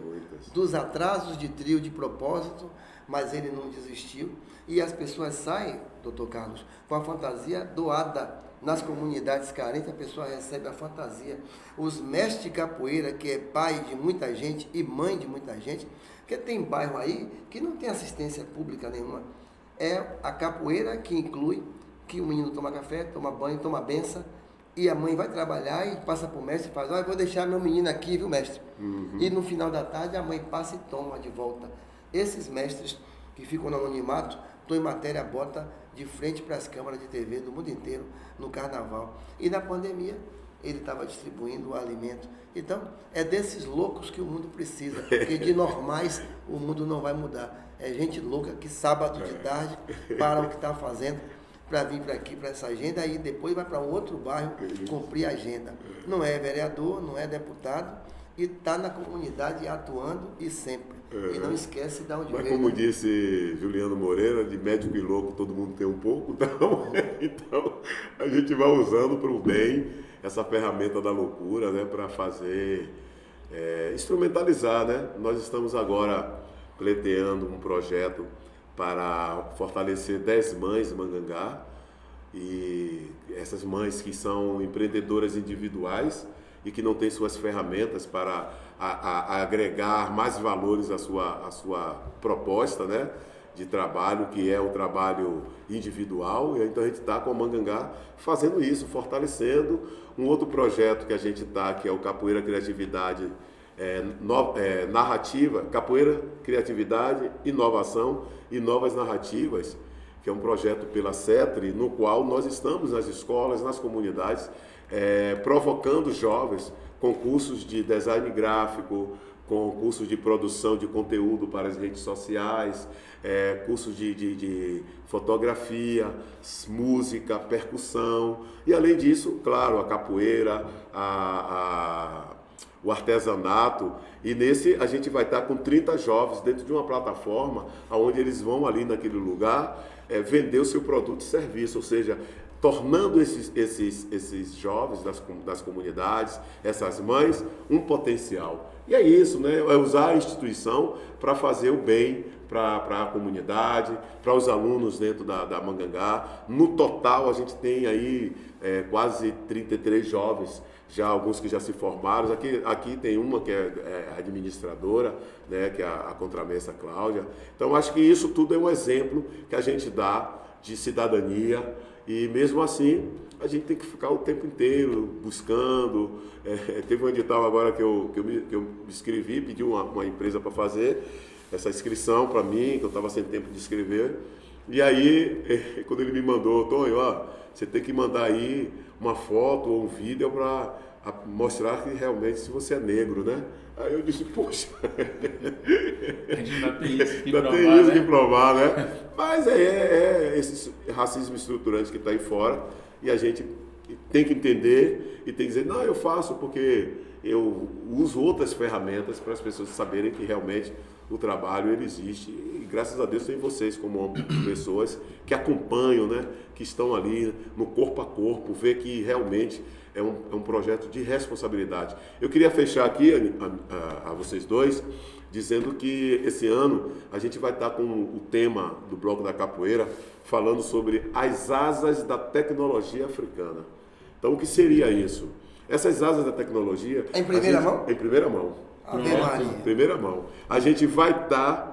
dos atrasos de trio de propósito, mas ele não desistiu. E as pessoas saem, doutor Carlos, com a fantasia doada nas comunidades carentes, a pessoa recebe a fantasia. Os mestres de capoeira, que é pai de muita gente e mãe de muita gente, porque tem bairro aí que não tem assistência pública nenhuma. É a capoeira que inclui que o menino toma café, toma banho, toma benção, e a mãe vai trabalhar e passa para o mestre e faz, eu vou deixar meu menino aqui, viu, mestre? E no final da tarde a mãe passa e toma de volta. Esses mestres que ficam no anonimato, Tom em Matéria bota de frente para as câmaras de TV do mundo inteiro no carnaval. E na pandemia ele estava distribuindo o alimento. Então, é desses loucos que o mundo precisa, porque de normais o mundo não vai mudar. É gente louca que sábado de tarde para o que está fazendo para vir para aqui, para essa agenda, aí depois vai para um outro bairro cumprir a agenda. Não é vereador, não é deputado, e está na comunidade atuando e sempre. E não esquece de onde Mas veio. como disse Juliano Moreira, de médico e louco todo mundo tem um pouco, então a gente vai usando para o bem essa ferramenta da loucura, né, para fazer, instrumentalizar, né? Nós estamos agora pleiteando um projeto para fortalecer 10 mães de Mangangá, e essas mães que são empreendedoras individuais e que não têm suas ferramentas para agregar mais valores à sua proposta, né, de trabalho, que é o trabalho individual. E então a gente está com a Mangangá fazendo isso, fortalecendo. Um outro projeto que a gente está, que é o Capoeira Criatividade Narrativa, Capoeira Criatividade, Inovação e Novas Narrativas, que é um projeto pela CETRI, no qual nós estamos nas escolas, nas comunidades, provocando jovens com cursos de design gráfico, com cursos de produção de conteúdo para as redes sociais, cursos de fotografia, música, percussão, e além disso, claro, a capoeira, o artesanato. E nesse a gente vai estar com 30 jovens dentro de uma plataforma onde eles vão ali naquele lugar vender o seu produto e serviço, ou seja, tornando esses jovens das comunidades, essas mães, um potencial. E é isso, né? É usar a instituição para fazer o bem para a comunidade, para os alunos dentro da Mangangá. No total, a gente tem aí quase 33 jovens, já alguns que já se formaram. Aqui tem uma que é administradora, né, que é a contramessa Cláudia. Então, acho que isso tudo é um exemplo que a gente dá de cidadania. E mesmo assim, a gente tem que ficar o tempo inteiro buscando. Teve um edital agora que eu me inscrevi, pedi uma empresa para fazer essa inscrição para mim, que eu estava sem tempo de escrever. E aí, quando ele me mandou, Tonho, você tem que mandar aí uma foto ou um vídeo para mostrar que realmente se você é negro, né? Aí eu disse, poxa, a gente ainda tem isso que ainda provar, tem isso né? que provar, né? Mas esse racismo estruturante que está aí fora, e a gente tem que entender e tem que dizer, não, eu faço porque eu uso outras ferramentas para as pessoas saberem que realmente o trabalho ele existe. E graças a Deus tem vocês como pessoas que acompanham, né? Que estão ali no corpo a corpo, ver que realmente é um projeto de responsabilidade. Eu queria fechar aqui a vocês dois, dizendo que esse ano a gente vai estar com o tema do Bloco da Capoeira, falando sobre as asas da tecnologia africana. Então, o que seria isso? Essas asas da tecnologia... Em primeira mão? Em primeira mão. Ave Maria. Em primeira mão. A gente vai estar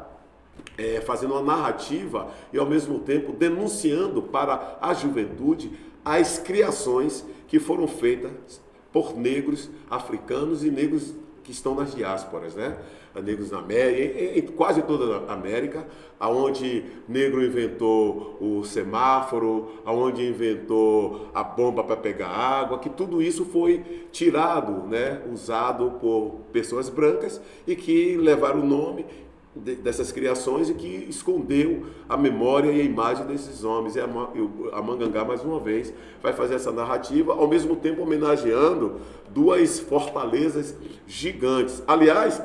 fazendo uma narrativa e, ao mesmo tempo, denunciando para a juventude as criações que foram feitas por negros africanos e negros que estão nas diásporas, né? Negros na América, em quase toda a América, aonde negro inventou o semáforo, aonde inventou a bomba para pegar água, que tudo isso foi tirado, né? Usado por pessoas brancas e que levaram o nome dessas criações e que escondeu a memória e a imagem desses homens. E a Mangangá, mais uma vez, vai fazer essa narrativa, ao mesmo tempo homenageando duas fortalezas gigantes. Aliás,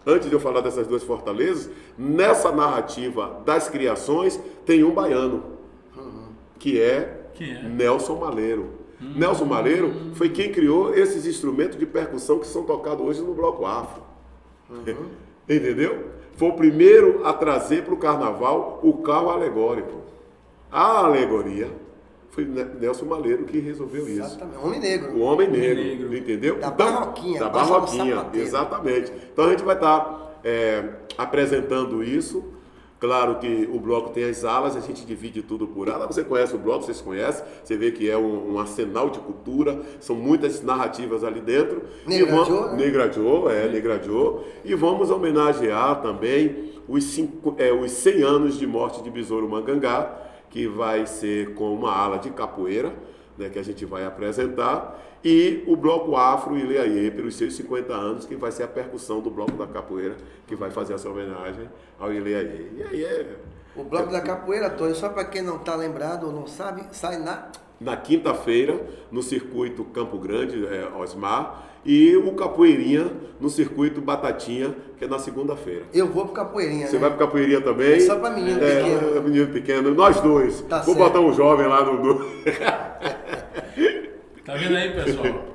antes de eu falar dessas duas fortalezas, nessa narrativa das criações tem um baiano, que é Nelson Maleiro. Nelson Maleiro foi quem criou esses instrumentos de percussão que são tocados hoje no Bloco Afro. Entendeu? Foi o primeiro a trazer para o carnaval o carro alegórico. A alegoria foi Nelson Maleiro que resolveu isso. Exatamente. Homem negro. O homem negro, entendeu? Da Barroquinha. Da Barça do Barroquinha, Sapateiro. exatamente. Então a gente vai estar apresentando isso. Claro que o bloco tem as alas, a gente divide tudo por ala. Você conhece o bloco, vocês conhecem, você vê que é um arsenal de cultura, são muitas narrativas ali dentro. Negra Joe, né? Negra Joe. E vamos homenagear também os 100 anos de morte de Besouro Mangangá, que vai ser com uma ala de capoeira, né, que a gente vai apresentar, e o bloco Afro Ileaie, pelos seus 50 anos, que vai ser a percussão do bloco da capoeira, que vai fazer essa homenagem ao Ileaie. E aí O bloco da capoeira, Tony, só para quem não está lembrado ou não sabe, sai na quinta-feira, no circuito Campo Grande, Osmar, e o Capoeirinha no circuito Batatinha, que é na segunda-feira. Eu vou pro Capoeirinha, Você né? vai pro Capoeirinha também? É só para menino pequeno. Menino pequeno, nós dois. Tá Vou certo. botar um jovem lá no... Tá vendo aí, pessoal?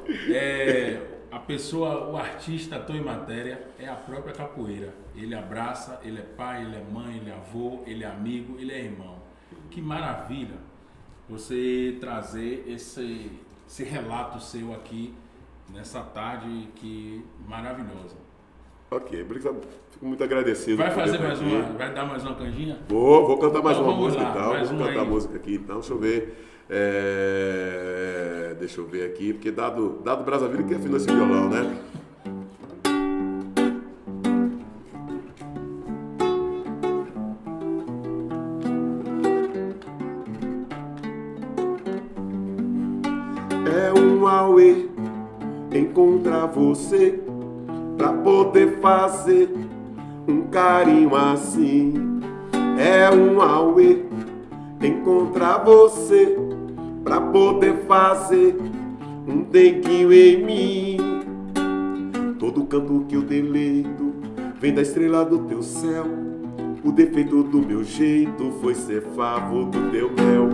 A pessoa, o artista, ator em matéria, é a própria capoeira. Ele abraça, ele é pai, ele é mãe, ele é avô, ele é amigo, ele é irmão. Que maravilha você trazer esse relato seu aqui nessa tarde maravilhosa. Ok, obrigado. Fico muito agradecido. Vai por fazer poder mais estar aqui. uma, vai dar mais uma canjinha? Vou cantar mais Então uma vamos música lá, então. mais Vou uma cantar aí. música aqui então. Deixa eu ver. Deixa eu ver aqui, porque dado Brazzaville que afina esse violão, né? É um auê encontrar você pra poder fazer um carinho assim. É um auê encontrar você pra poder fazer um denguinho em mim. Todo canto que eu deleito vem da estrela do teu céu. O defeito do meu jeito foi ser favor do teu mel.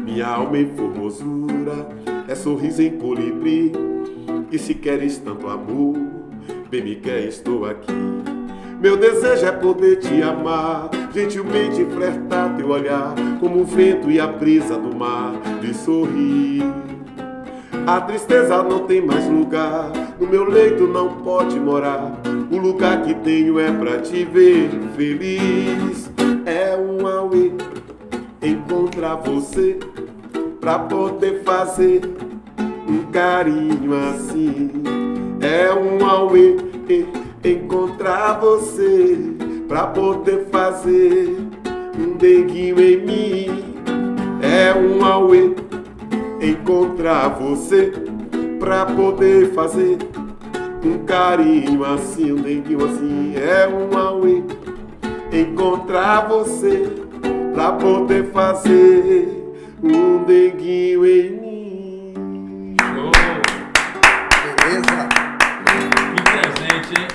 Minha alma em formosura é sorriso em colibri. E se queres tanto amor, bem me quer, estou aqui. Meu desejo é poder te amar, gentilmente flertar teu olhar, como o vento e a brisa do mar, lhe sorrir. A tristeza não tem mais lugar, no meu leito não pode morar. O lugar que tenho é pra te ver feliz. É um auê encontrar você pra poder fazer um carinho assim. É um auê encontrar você pra poder fazer um denguinho em mim. É um auê encontrar você pra poder fazer um carinho assim, um denguinho assim. É um auê encontrar você pra poder fazer um denguinho em mim. Show! Beleza? Que presente, hein?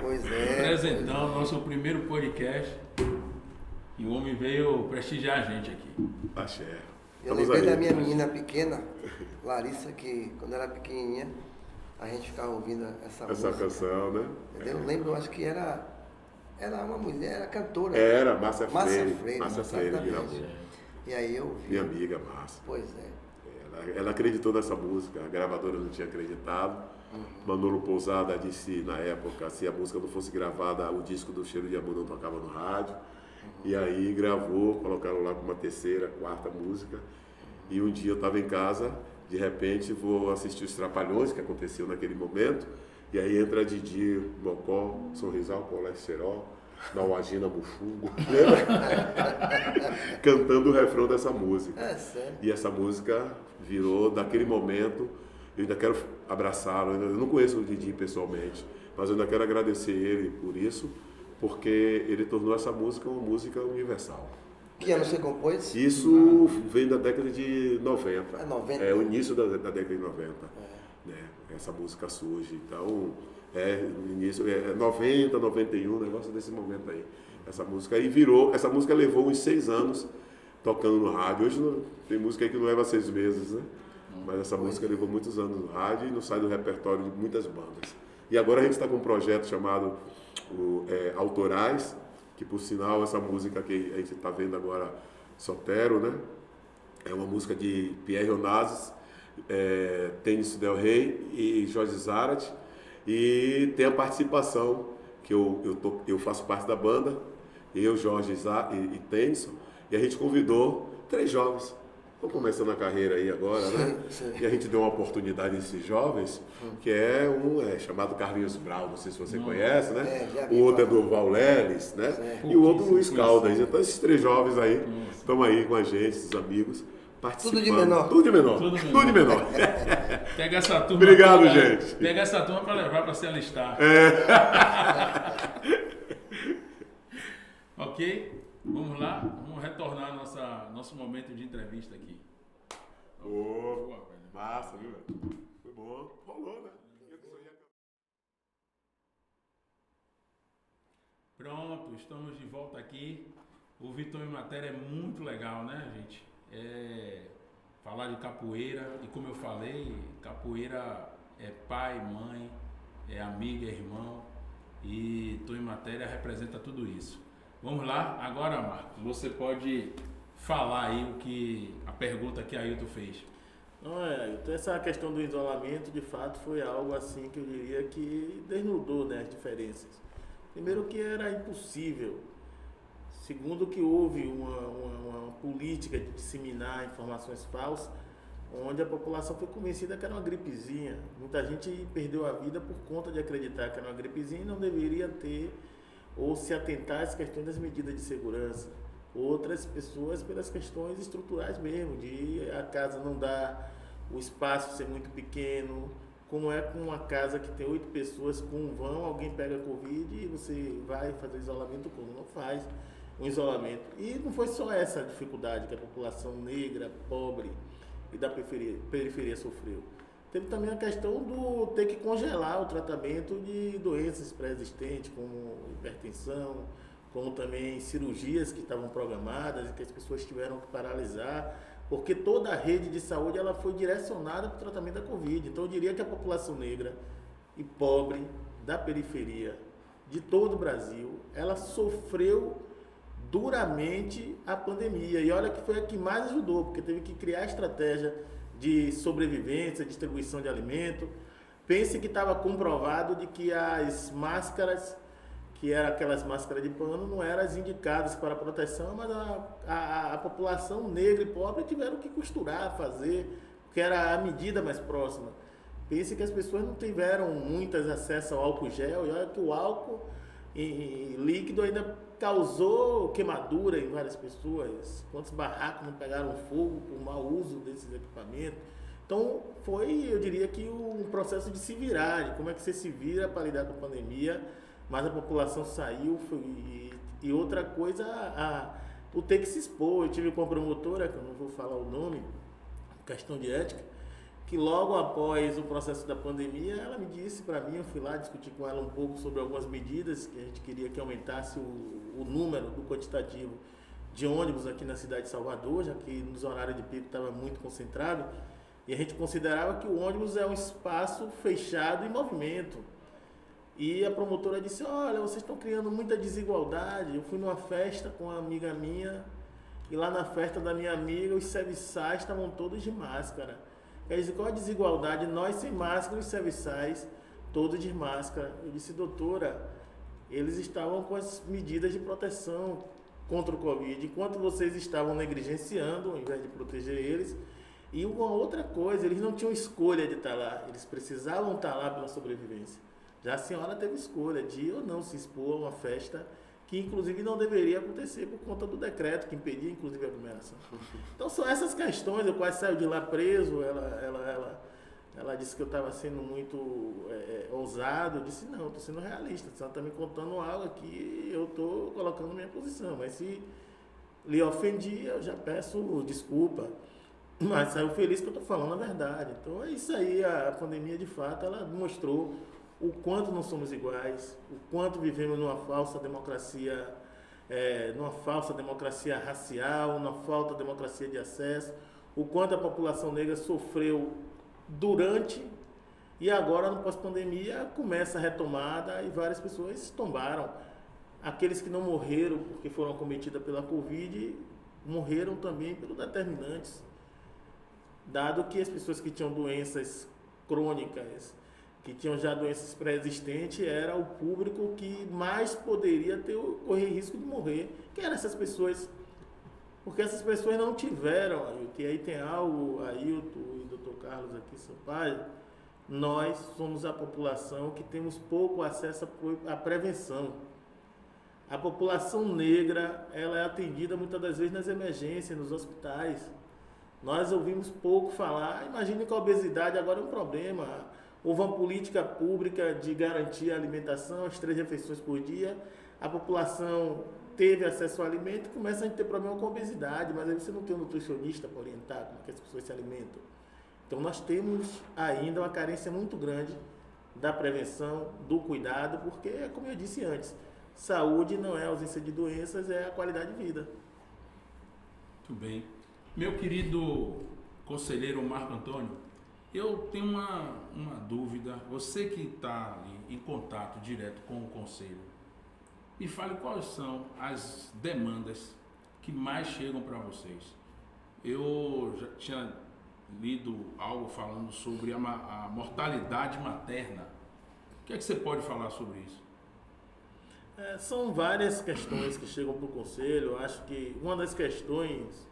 Pois é. Presentão, nosso primeiro podcast. E o homem veio prestigiar a gente aqui. Axé. Eu Vamos lembrei aí. da minha menina pequena, Larissa, que quando era pequenininha, a gente ficava ouvindo essa música. canção, né? Entendeu? Eu lembro, acho que era uma mulher, era cantora. Era Márcia Márcia Freire. Freire, Márcia Freire, exatamente. gravou. E aí eu vi. Minha amiga Márcia. Pois é. Ela acreditou nessa música, a gravadora não tinha acreditado. Manolo Pousada disse na época, se a música não fosse gravada, o disco do Cheiro de Amor não tocava no rádio. E aí gravou, colocaram lá com uma terceira, quarta música. E um dia eu estava em casa, de repente vou assistir os Trapalhões, que aconteceu naquele momento. E aí entra Didi, Mocó, Sorrisal, Colesterol, Nauagina, Bufungo, cantando o refrão dessa música. É sério. E essa música virou, daquele momento, eu ainda quero abraçá-lo, eu não conheço o Didi pessoalmente, mas eu ainda quero agradecer ele por isso, porque ele tornou essa música uma música universal. Que ano você compôs? Isso vem da década de 90. É 90. É o início da década de 90. Né? Essa música surge. Então, no início, 90, 91, negócio desse momento aí. Essa música aí virou, essa música levou uns 6 anos tocando no rádio. Hoje tem música aí que não leva 6 meses, né? Mas essa música levou muitos anos no rádio e não sai do repertório de muitas bandas. E agora a gente está com um projeto chamado Autorais, que por sinal essa música que a gente está vendo agora, Sotero, né? É uma música de Pierre Onassis, Tênis Del Rey e Jorge Zarat. E tem a participação, que eu faço parte da banda, eu, Jorge e Tênis, e a gente convidou 3 jovens. Estão começando a carreira aí agora, né? Sim. E a gente deu uma oportunidade a esses jovens, que é chamado Carlinhos Brau, não sei se você conhece, né? Já vi O outro é falar. do Vauleles, né? Certo. E o outro Luiz Pouquíssimo Caldas. Então esses 3 jovens aí estão aí com a gente, esses amigos, participando. Tudo de menor. Tudo de menor. Tudo de Tudo de menor. Pega essa turma. Obrigado, gente. Pega essa turma para levar para se alistar. Ok? Vamos lá? Vamos retornar nosso momento de entrevista aqui. Boa, massa, viu? Foi bom. Rolou, né? Pronto, estamos de volta aqui. O Vitor em Matéria é muito legal, né, gente? Falar de capoeira, e como eu falei, capoeira é pai, mãe, é amigo, é irmão, e Tô em Matéria representa tudo isso. Vamos lá, agora, Marcos, você pode falar aí a pergunta que a Ailton fez. Não, então essa questão do isolamento, de fato, foi algo assim que eu diria que desnudou, né, as diferenças. Primeiro que era impossível. Segundo que houve uma política de disseminar informações falsas, onde a população foi convencida que era uma gripezinha. Muita gente perdeu a vida por conta de acreditar que era uma gripezinha e não deveria ter ou se atentar às questões das medidas de segurança. Outras pessoas pelas questões estruturais mesmo, de a casa não dá, o espaço ser muito pequeno, como é com uma casa que tem 8 pessoas com um vão, alguém pega Covid e você vai fazer isolamento como? Não faz um isolamento. E não foi só essa dificuldade que a população negra, pobre e da periferia sofreu. Teve também a questão do ter que congelar o tratamento de doenças pré-existentes, como hipertensão, como também cirurgias que estavam programadas e que as pessoas tiveram que paralisar, porque toda a rede de saúde ela foi direcionada para o tratamento da Covid. Então eu diria que a população negra e pobre da periferia de todo o Brasil, ela sofreu duramente a pandemia. E olha que foi a que mais ajudou, porque teve que criar estratégia de sobrevivência, distribuição de alimento. Pense que estava comprovado de que as máscaras, que eram aquelas máscaras de pano, não eram as indicadas para proteção, mas a população negra e pobre tiveram que costurar, fazer, porque era a medida mais próxima. Pense que as pessoas não tiveram muitas acesso ao álcool gel, e olha que o álcool líquido ainda causou queimadura em várias pessoas. Quantos barracos não pegaram fogo por mau uso desses equipamentos? Então foi, eu diria que um processo de se virar, de como é que você se vira para lidar com a pandemia, mas a população saiu. E outra coisa, o ter que se expor. Eu tive com uma promotora, que eu não vou falar o nome, questão de ética, que logo após o processo da pandemia, ela me disse para mim, eu fui lá discutir com ela um pouco sobre algumas medidas que a gente queria que aumentasse o número do quantitativo de ônibus aqui na cidade de Salvador, já que nos horários de pico estava muito concentrado, e a gente considerava que o ônibus é um espaço fechado em movimento. E a promotora disse, olha, vocês estão criando muita desigualdade. Eu fui numa festa com uma amiga minha, e lá na festa da minha amiga, os serviçais estavam todos de máscara. Quer dizer, qual a desigualdade? Nós sem máscara e os serviçais todos de máscara. Eu disse, doutora, eles estavam com as medidas de proteção contra o Covid, enquanto vocês estavam negligenciando, ao invés de proteger eles. E uma outra coisa, eles não tinham escolha de estar lá, eles precisavam estar lá pela sobrevivência. Já a senhora teve escolha de ir ou não se expor a uma festa que inclusive não deveria acontecer por conta do decreto que impedia inclusive a aglomeração. Então são essas questões. Eu quase saio de lá preso. Ela disse que eu estava sendo muito ousado. Eu disse, não, estou sendo realista. A senhora está me contando algo aqui, eu estou colocando minha posição, mas se lhe ofendi, eu já peço desculpa, mas saiu feliz que eu estou falando a verdade. Então é isso aí. A pandemia de fato ela mostrou o quanto não somos iguais, o quanto vivemos numa falsa democracia racial, numa falsa democracia de acesso, o quanto a população negra sofreu durante e agora no pós-pandemia começa a retomada e várias pessoas tombaram. Aqueles que não morreram porque foram acometidas pela Covid, morreram também pelos determinantes dado que as pessoas que tinham doenças crônicas, que tinham já doenças pré-existentes, era o público que mais poderia correr risco de morrer. Quem eram essas pessoas? Porque essas pessoas não tiveram, Ailton, e aí tem algo, Ailton e Dr. Carlos aqui, seu pai, nós somos a população que temos pouco acesso à prevenção. A população negra, ela é atendida muitas das vezes nas emergências, nos hospitais. Nós ouvimos pouco falar, imagine que a obesidade agora é um problema. Houve uma política pública de garantir a alimentação, as 3 refeições por dia. A população teve acesso ao alimento e começa a ter problema com a obesidade, mas aí você não tem um nutricionista para orientar como é que as pessoas se alimentam. Então nós temos ainda uma carência muito grande da prevenção, do cuidado, porque, como eu disse antes, saúde não é ausência de doenças, é a qualidade de vida. Muito bem. Meu querido conselheiro Marco Antônio, eu tenho uma dúvida. Você que está em contato direto com o conselho, me fale quais são as demandas que mais chegam para vocês. Eu já tinha lido algo falando sobre a mortalidade materna. O que é que você pode falar sobre isso? São várias questões que chegam para o conselho. Eu acho que uma das questões,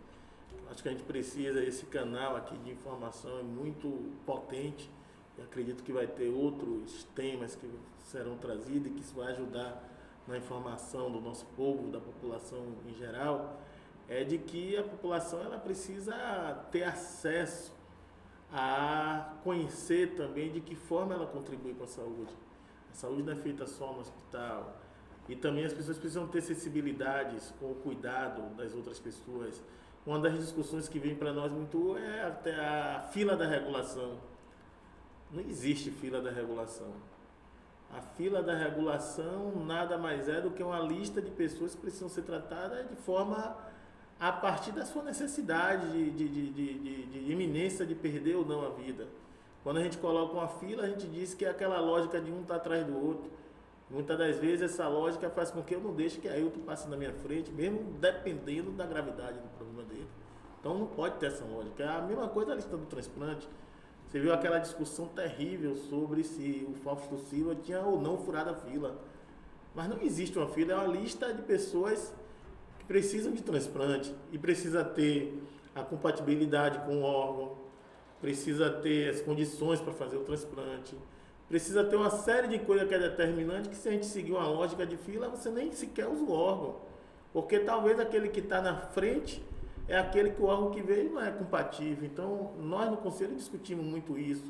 acho que a gente precisa, esse canal aqui de informação é muito potente. Eu acredito que vai ter outros temas que serão trazidos e que isso vai ajudar na informação do nosso povo, da população em geral, é de que a população ela precisa ter acesso a conhecer também de que forma ela contribui com a saúde. A saúde não é feita só no hospital. E também as pessoas precisam ter sensibilidades com o cuidado das outras pessoas. Uma das discussões que vem para nós muito é até a fila da regulação. Não existe fila da regulação. A fila da regulação nada mais é do que uma lista de pessoas que precisam ser tratadas de forma a partir da sua necessidade de iminência de perder ou não a vida. Quando a gente coloca uma fila, a gente diz que é aquela lógica de um estar atrás do outro. Muitas das vezes essa lógica faz com que eu não deixe que a Ailton passe na minha frente, mesmo dependendo da gravidade do problema dele. Então não pode ter essa lógica. É a mesma coisa da lista do transplante. Você viu aquela discussão terrível sobre se o Fausto Silva tinha ou não furado a fila. Mas não existe uma fila, é uma lista de pessoas que precisam de transplante e precisa ter a compatibilidade com o órgão, precisa ter as condições para fazer o transplante, precisa ter uma série de coisas que é determinante, que se a gente seguir uma lógica de fila, você nem sequer usa o órgão. Porque talvez aquele que está na frente é aquele que o órgão que veio não é compatível. Então, nós no Conselho discutimos muito isso,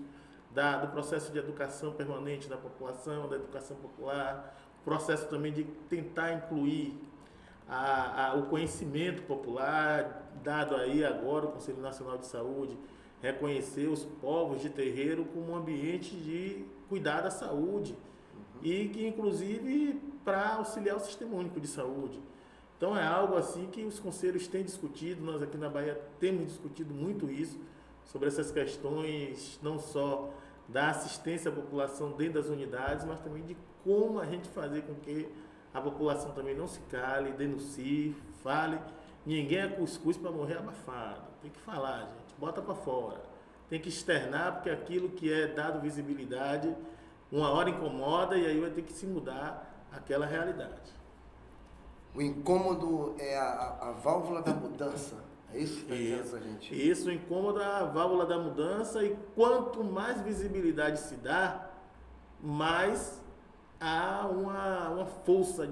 do processo de educação permanente da população, da educação popular, o processo também de tentar incluir o conhecimento popular, dado aí agora o Conselho Nacional de Saúde, reconhecer os povos de terreiro como um ambiente de cuidar da saúde e que inclusive para auxiliar o Sistema Único de Saúde. Então é algo assim que os conselhos têm discutido, nós aqui na Bahia temos discutido muito isso, sobre essas questões não só da assistência à população dentro das unidades, mas também de como a gente fazer com que a população também não se cale, denuncie, fale. Ninguém é cuscuz para morrer abafado. Tem que falar, gente. Bota para fora. Tem que externar, porque aquilo que é dado visibilidade, uma hora incomoda e aí vai ter que se mudar aquela realidade. O incômodo é a válvula da mudança. É isso que está dizendo pra gente? Isso, o incômodo é a válvula da mudança e quanto mais visibilidade se dá, mais há uma força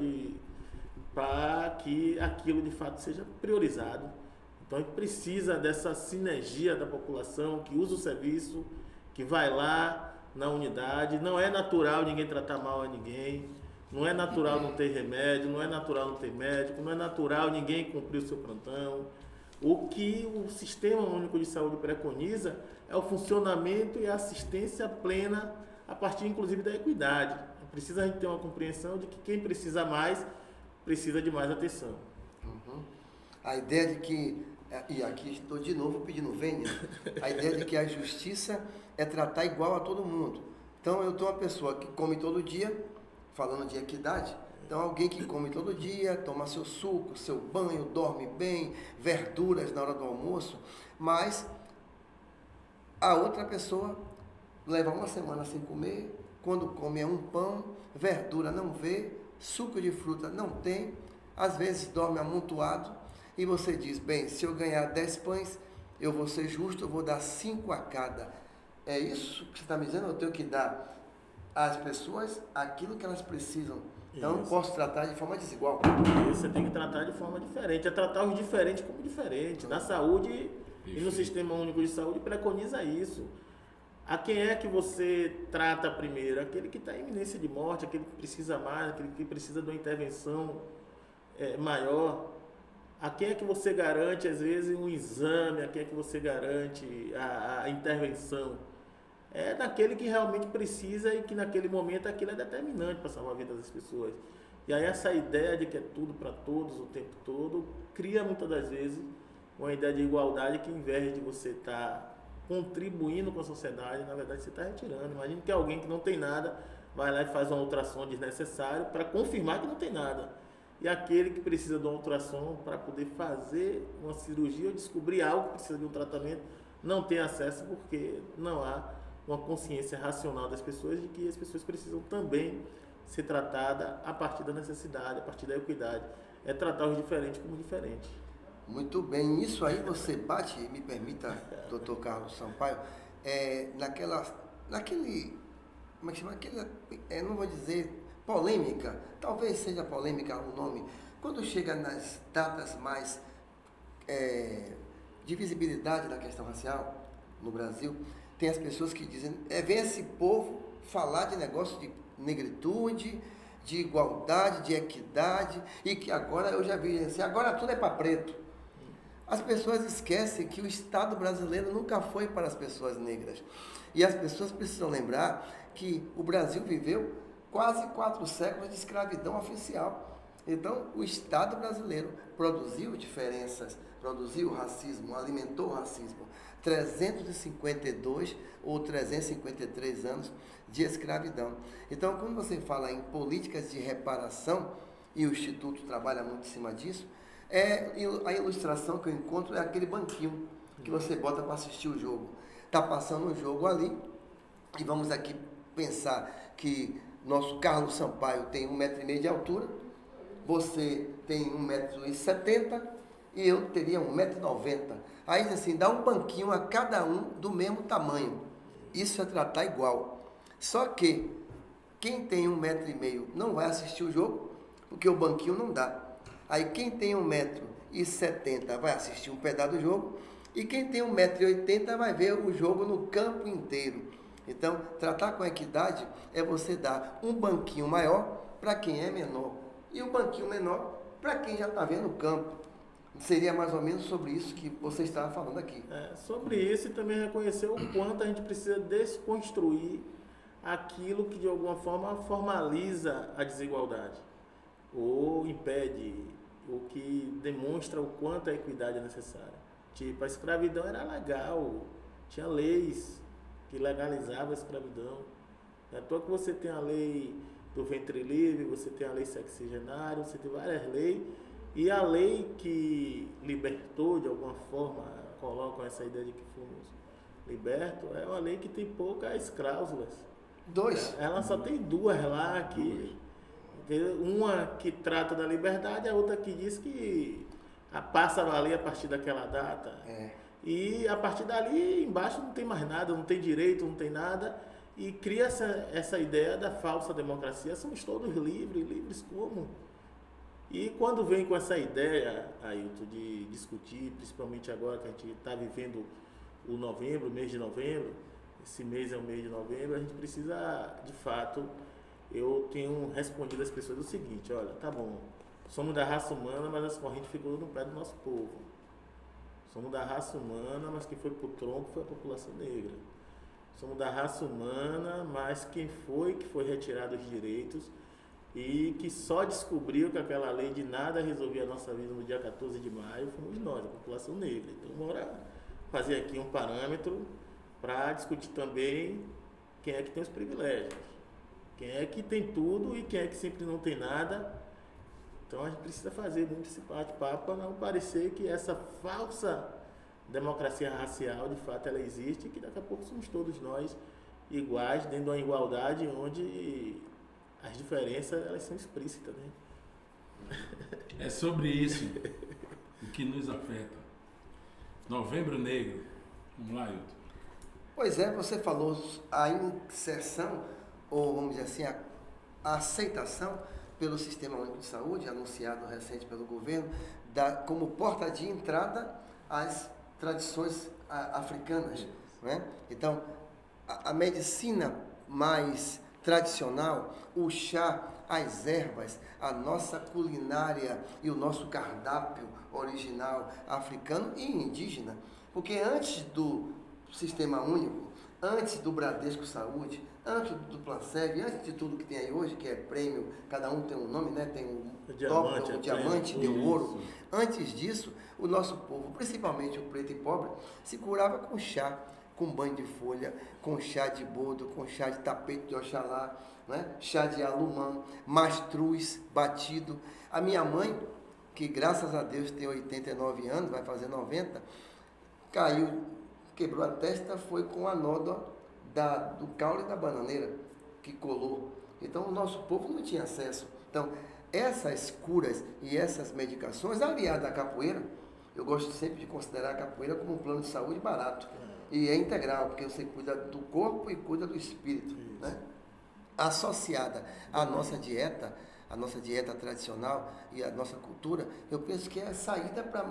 para que aquilo de fato seja priorizado. Então a gente precisa dessa sinergia da população que usa o serviço, que vai lá na unidade. Não é natural ninguém tratar mal a ninguém, não é natural não ter remédio, não é natural não ter médico, não é natural ninguém cumprir o seu plantão. O que o Sistema Único de Saúde preconiza é o funcionamento e a assistência plena a partir inclusive da equidade. Precisa a gente ter uma compreensão de que quem precisa mais, precisa de mais atenção. Uhum. A ideia de que, e aqui estou de novo pedindo vênia, a ideia de que a justiça é tratar igual a todo mundo. Então eu estou uma pessoa que come todo dia, falando de equidade, então alguém que come todo dia, toma seu suco, seu banho, dorme bem, verduras na hora do almoço, mas A outra pessoa leva uma semana sem comer, quando come é um pão, verdura não vê, suco de fruta não tem, às vezes dorme amontoado, e você diz, bem, se eu ganhar 10 pães, eu vou ser justo, eu vou dar 5 a cada. É isso que você está me dizendo? Eu tenho que dar às pessoas aquilo que elas precisam. Então, eu não posso tratar de forma desigual. Isso, você tem que tratar de forma diferente. É tratar os diferentes como diferente. Na saúde e no Sistema Único de Saúde preconiza isso. A quem é que você trata primeiro? Aquele que está em iminência de morte, aquele que precisa mais, aquele que precisa de uma intervenção maior. A quem é que você garante, às vezes, um exame? A quem é que você garante a intervenção? É daquele que realmente precisa e que naquele momento aquilo é determinante para salvar a vida das pessoas. E aí essa ideia de que é tudo para todos o tempo todo cria muitas das vezes uma ideia de igualdade que, em vez de você estar contribuindo com a sociedade, na verdade você está retirando. Imagina que alguém que não tem nada vai lá e faz uma ultrassom desnecessário para confirmar que não tem nada. E aquele que precisa de uma ultrassom para poder fazer uma cirurgia ou descobrir algo que precisa de um tratamento, não tem acesso porque não há uma consciência racional das pessoas de que as pessoas precisam também ser tratadas a partir da necessidade, a partir da equidade. É tratar os diferentes como diferentes. Muito bem, nisso aí você bate, me permita, doutor Carlos Sampaio, naquele, como é que chama? Não vou dizer polêmica, talvez seja polêmica o nome, quando chega nas datas mais de visibilidade da questão racial no Brasil, tem as pessoas que dizem, vem esse povo falar de negócio de negritude, de igualdade, de equidade, e que agora, eu já vi assim, agora tudo é para preto. As pessoas esquecem que o Estado brasileiro nunca foi para as pessoas negras. E as pessoas precisam lembrar que o Brasil viveu quase 4 séculos de escravidão oficial. Então, o Estado brasileiro produziu diferenças, produziu racismo, alimentou o racismo. 352 ou 353 anos de escravidão. Então, quando você fala em políticas de reparação, e o Instituto trabalha muito em cima disso, a ilustração que eu encontro é aquele banquinho que você bota para assistir o jogo. Está passando um jogo ali, e vamos aqui pensar que nosso Carlos Sampaio tem 1,5 m de altura, você tem 1,70 m e eu teria 1,90 m. Aí assim, dá um banquinho a cada um do mesmo tamanho. Isso é tratar igual. Só que quem tem 1,5 m não vai assistir o jogo, porque o banquinho não dá. Aí quem tem 1,70 m vai assistir um pedaço do jogo, e quem tem 1,80 m vai ver o jogo no campo inteiro. Então, tratar com equidade é você dar um banquinho maior para quem é menor, e um banquinho menor para quem já está vendo o campo. Seria mais ou menos sobre isso que você estava falando aqui. Sobre isso, e também reconhecer o quanto a gente precisa desconstruir aquilo que de alguma forma formaliza a desigualdade ou impede, o que demonstra o quanto a equidade é necessária. Tipo, a escravidão era legal, tinha leis que legalizavam a escravidão. Não é à toa que você tem a lei do ventre livre, você tem a lei sexagenária, você tem várias leis. E a lei que libertou, de alguma forma, colocam essa ideia de que fomos libertos, é uma lei que tem poucas cláusulas. 2. Ela só tem 2 lá, que, uma que trata da liberdade, a outra que diz que passa a valer a partir daquela data. E a partir dali, embaixo não tem mais nada, não tem direito, não tem nada. E cria essa ideia da falsa democracia. Somos todos livres como? E quando vem com essa ideia, Ailton, de discutir, principalmente agora que a gente está vivendo o mês de novembro, esse mês é o mês de novembro, a gente precisa, de fato, eu tenho respondido às pessoas o seguinte, olha, tá bom, somos da raça humana, mas as correntes ficou no pé do nosso povo. Somos da raça humana, mas quem foi pro tronco foi a população negra. Somos da raça humana, mas quem foi que foi retirado os direitos e que só descobriu que aquela lei de nada resolvia a nossa vida no dia 14 de maio, fomos nós, a população negra. Então, bora fazer aqui um parâmetro para discutir também quem é que tem os privilégios, quem é que tem tudo e quem é que sempre não tem nada. Então, a gente precisa fazer muito esse bate-papo para não parecer que essa falsa democracia racial, de fato, ela existe e que daqui a pouco somos todos nós iguais, dentro de uma igualdade onde as diferenças elas são explícitas, né? É sobre isso o que nos afeta. Novembro Negro. Vamos lá, Hilton. Pois é, você falou a inserção, ou vamos dizer assim, a aceitação pelo Sistema Único de Saúde, anunciado recente pelo governo, como porta de entrada às tradições africanas. Né? Então, a medicina mais tradicional, o chá, as ervas, a nossa culinária e o nosso cardápio original africano e indígena. Porque antes do Sistema Único, antes do Bradesco Saúde, antes do Planseg, antes de tudo que tem aí hoje, que é prêmio, cada um tem um nome, né? Tem o diamante, top, o diamante, tem o ouro. Antes disso, o nosso povo, principalmente o preto e pobre, se curava com chá, com banho de folha, com chá de boldo, com chá de tapete de Oxalá, né? Chá de alumã, mastruz batido. A minha mãe, que graças a Deus tem 89 anos, vai fazer 90, caiu, quebrou a testa, foi com a nódoa do caule da bananeira, que colou. Então, o nosso povo não tinha acesso. Então, essas curas e essas medicações, aliadas à capoeira, eu gosto sempre de considerar a capoeira como um plano de saúde barato. E é integral, porque você cuida do corpo e cuida do espírito. Né? Associada à nossa dieta tradicional e à nossa cultura, eu penso que é a saída para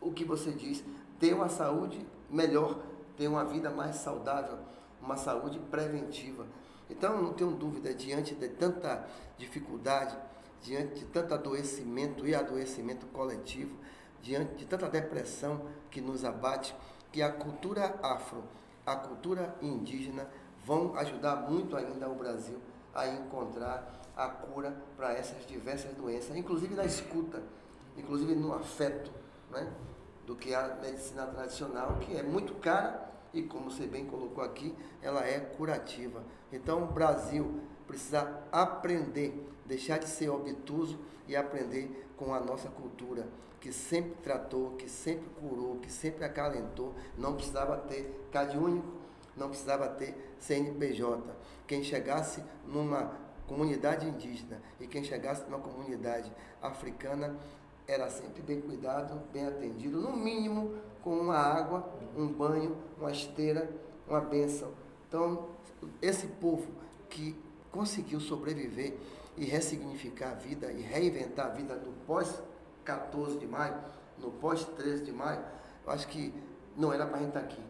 o que você diz, ter uma saúde melhor, ter uma vida mais saudável, uma saúde preventiva. Então, não tenho dúvida, diante de tanta dificuldade, diante de tanto adoecimento e adoecimento coletivo, diante de tanta depressão que nos abate, que a cultura afro, a cultura indígena vão ajudar muito ainda o Brasil a encontrar a cura para essas diversas doenças, inclusive na escuta, inclusive no afeto, né? Do que a medicina tradicional, que é muito cara e, como você bem colocou aqui, ela é curativa. Então, o Brasil precisa aprender, deixar de ser obtuso e aprender com a nossa cultura, que sempre tratou, que sempre curou, que sempre acalentou. Não precisava ter CAD único, não precisava ter CNPJ. Quem chegasse numa comunidade indígena e quem chegasse numa comunidade africana era sempre bem cuidado, bem atendido, no mínimo com uma água, um banho, uma esteira, uma bênção. Então, esse povo que conseguiu sobreviver e ressignificar a vida e reinventar a vida no pós-14 de maio, no pós-13 de maio, eu acho que não era para a gente estar aqui.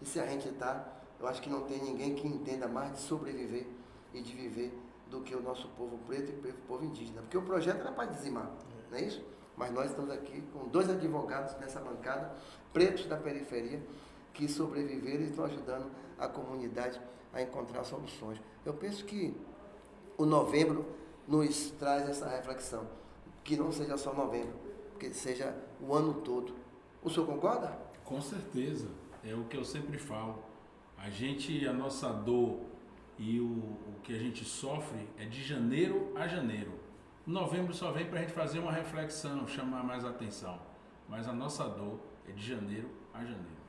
E se a gente está, eu acho que não tem ninguém que entenda mais de sobreviver e de viver do que o nosso povo preto e o povo indígena. Porque o projeto era para dizimar, não é isso? Mas nós estamos aqui com 2 advogados nessa bancada, pretos da periferia, que sobreviveram e estão ajudando a comunidade a encontrar soluções. Eu penso que o novembro nos traz essa reflexão, que não seja só novembro, que seja o ano todo. O senhor concorda? Com certeza, é o que eu sempre falo. A nossa dor e o que a gente sofre é de janeiro a janeiro. Novembro só vem para a gente fazer uma reflexão, chamar mais atenção. Mas a nossa dor é de janeiro a janeiro.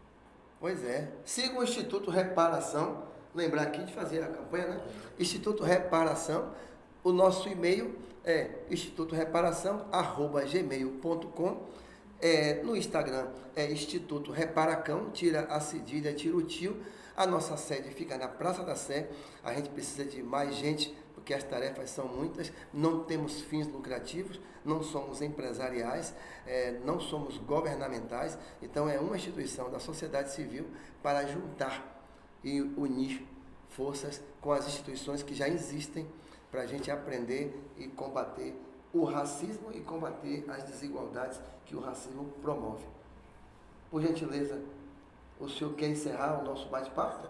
Pois é. Siga o Instituto Reparação. Lembrar aqui de fazer a campanha, né? Instituto Reparação. O nosso e-mail é institutoreparação@gmail.com. No Instagram é Instituto Reparacão, tira a cedilha, tira o tio. A nossa sede fica na Praça da Sé. A gente precisa de mais gente, porque as tarefas são muitas, não temos fins lucrativos, não somos empresariais, não somos governamentais, então é uma instituição da sociedade civil para juntar e unir forças com as instituições que já existem para a gente aprender e combater o racismo e combater as desigualdades que o racismo promove. Por gentileza, o senhor quer encerrar o nosso bate-papo?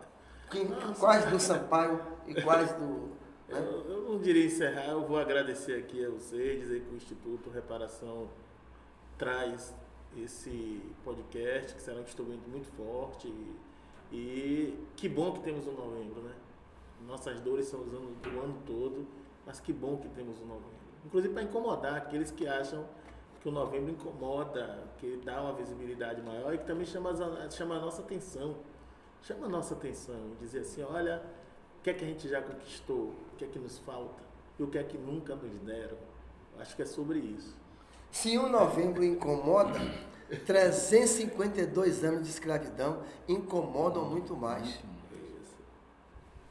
Quais do Sampaio e quais do... Eu não diria encerrar, eu vou agradecer aqui a vocês, dizer que o Instituto Reparação traz esse podcast, que será um instrumento muito forte e que bom que temos o novembro, né? Nossas dores são do ano todo, mas que bom que temos o novembro. Inclusive para incomodar aqueles que acham que que o Novembro incomoda, que dá uma visibilidade maior e que também chama a nossa atenção. Chama a nossa atenção, dizer assim, olha, o que é que a gente já conquistou, o que é que nos falta e o que é que nunca nos deram. Acho que é sobre isso. Se o Novembro incomoda, 352 anos de escravidão incomodam muito mais.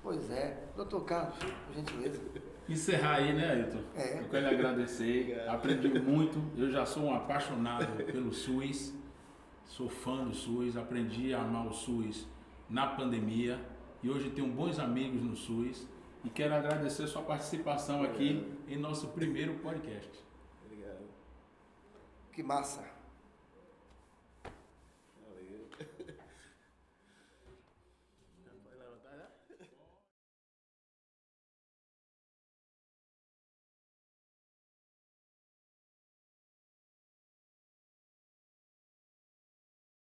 Pois é. Doutor Carlos, por gentileza. Encerrar aí, né, Ailton? Eu quero lhe agradecer. Aprendi muito. Eu já sou um apaixonado pelo SUS. Sou fã do SUS. Aprendi a amar o SUS na pandemia. E hoje tenho bons amigos no SUS. E quero agradecer a sua participação aqui em nosso primeiro podcast. Obrigado. Que massa.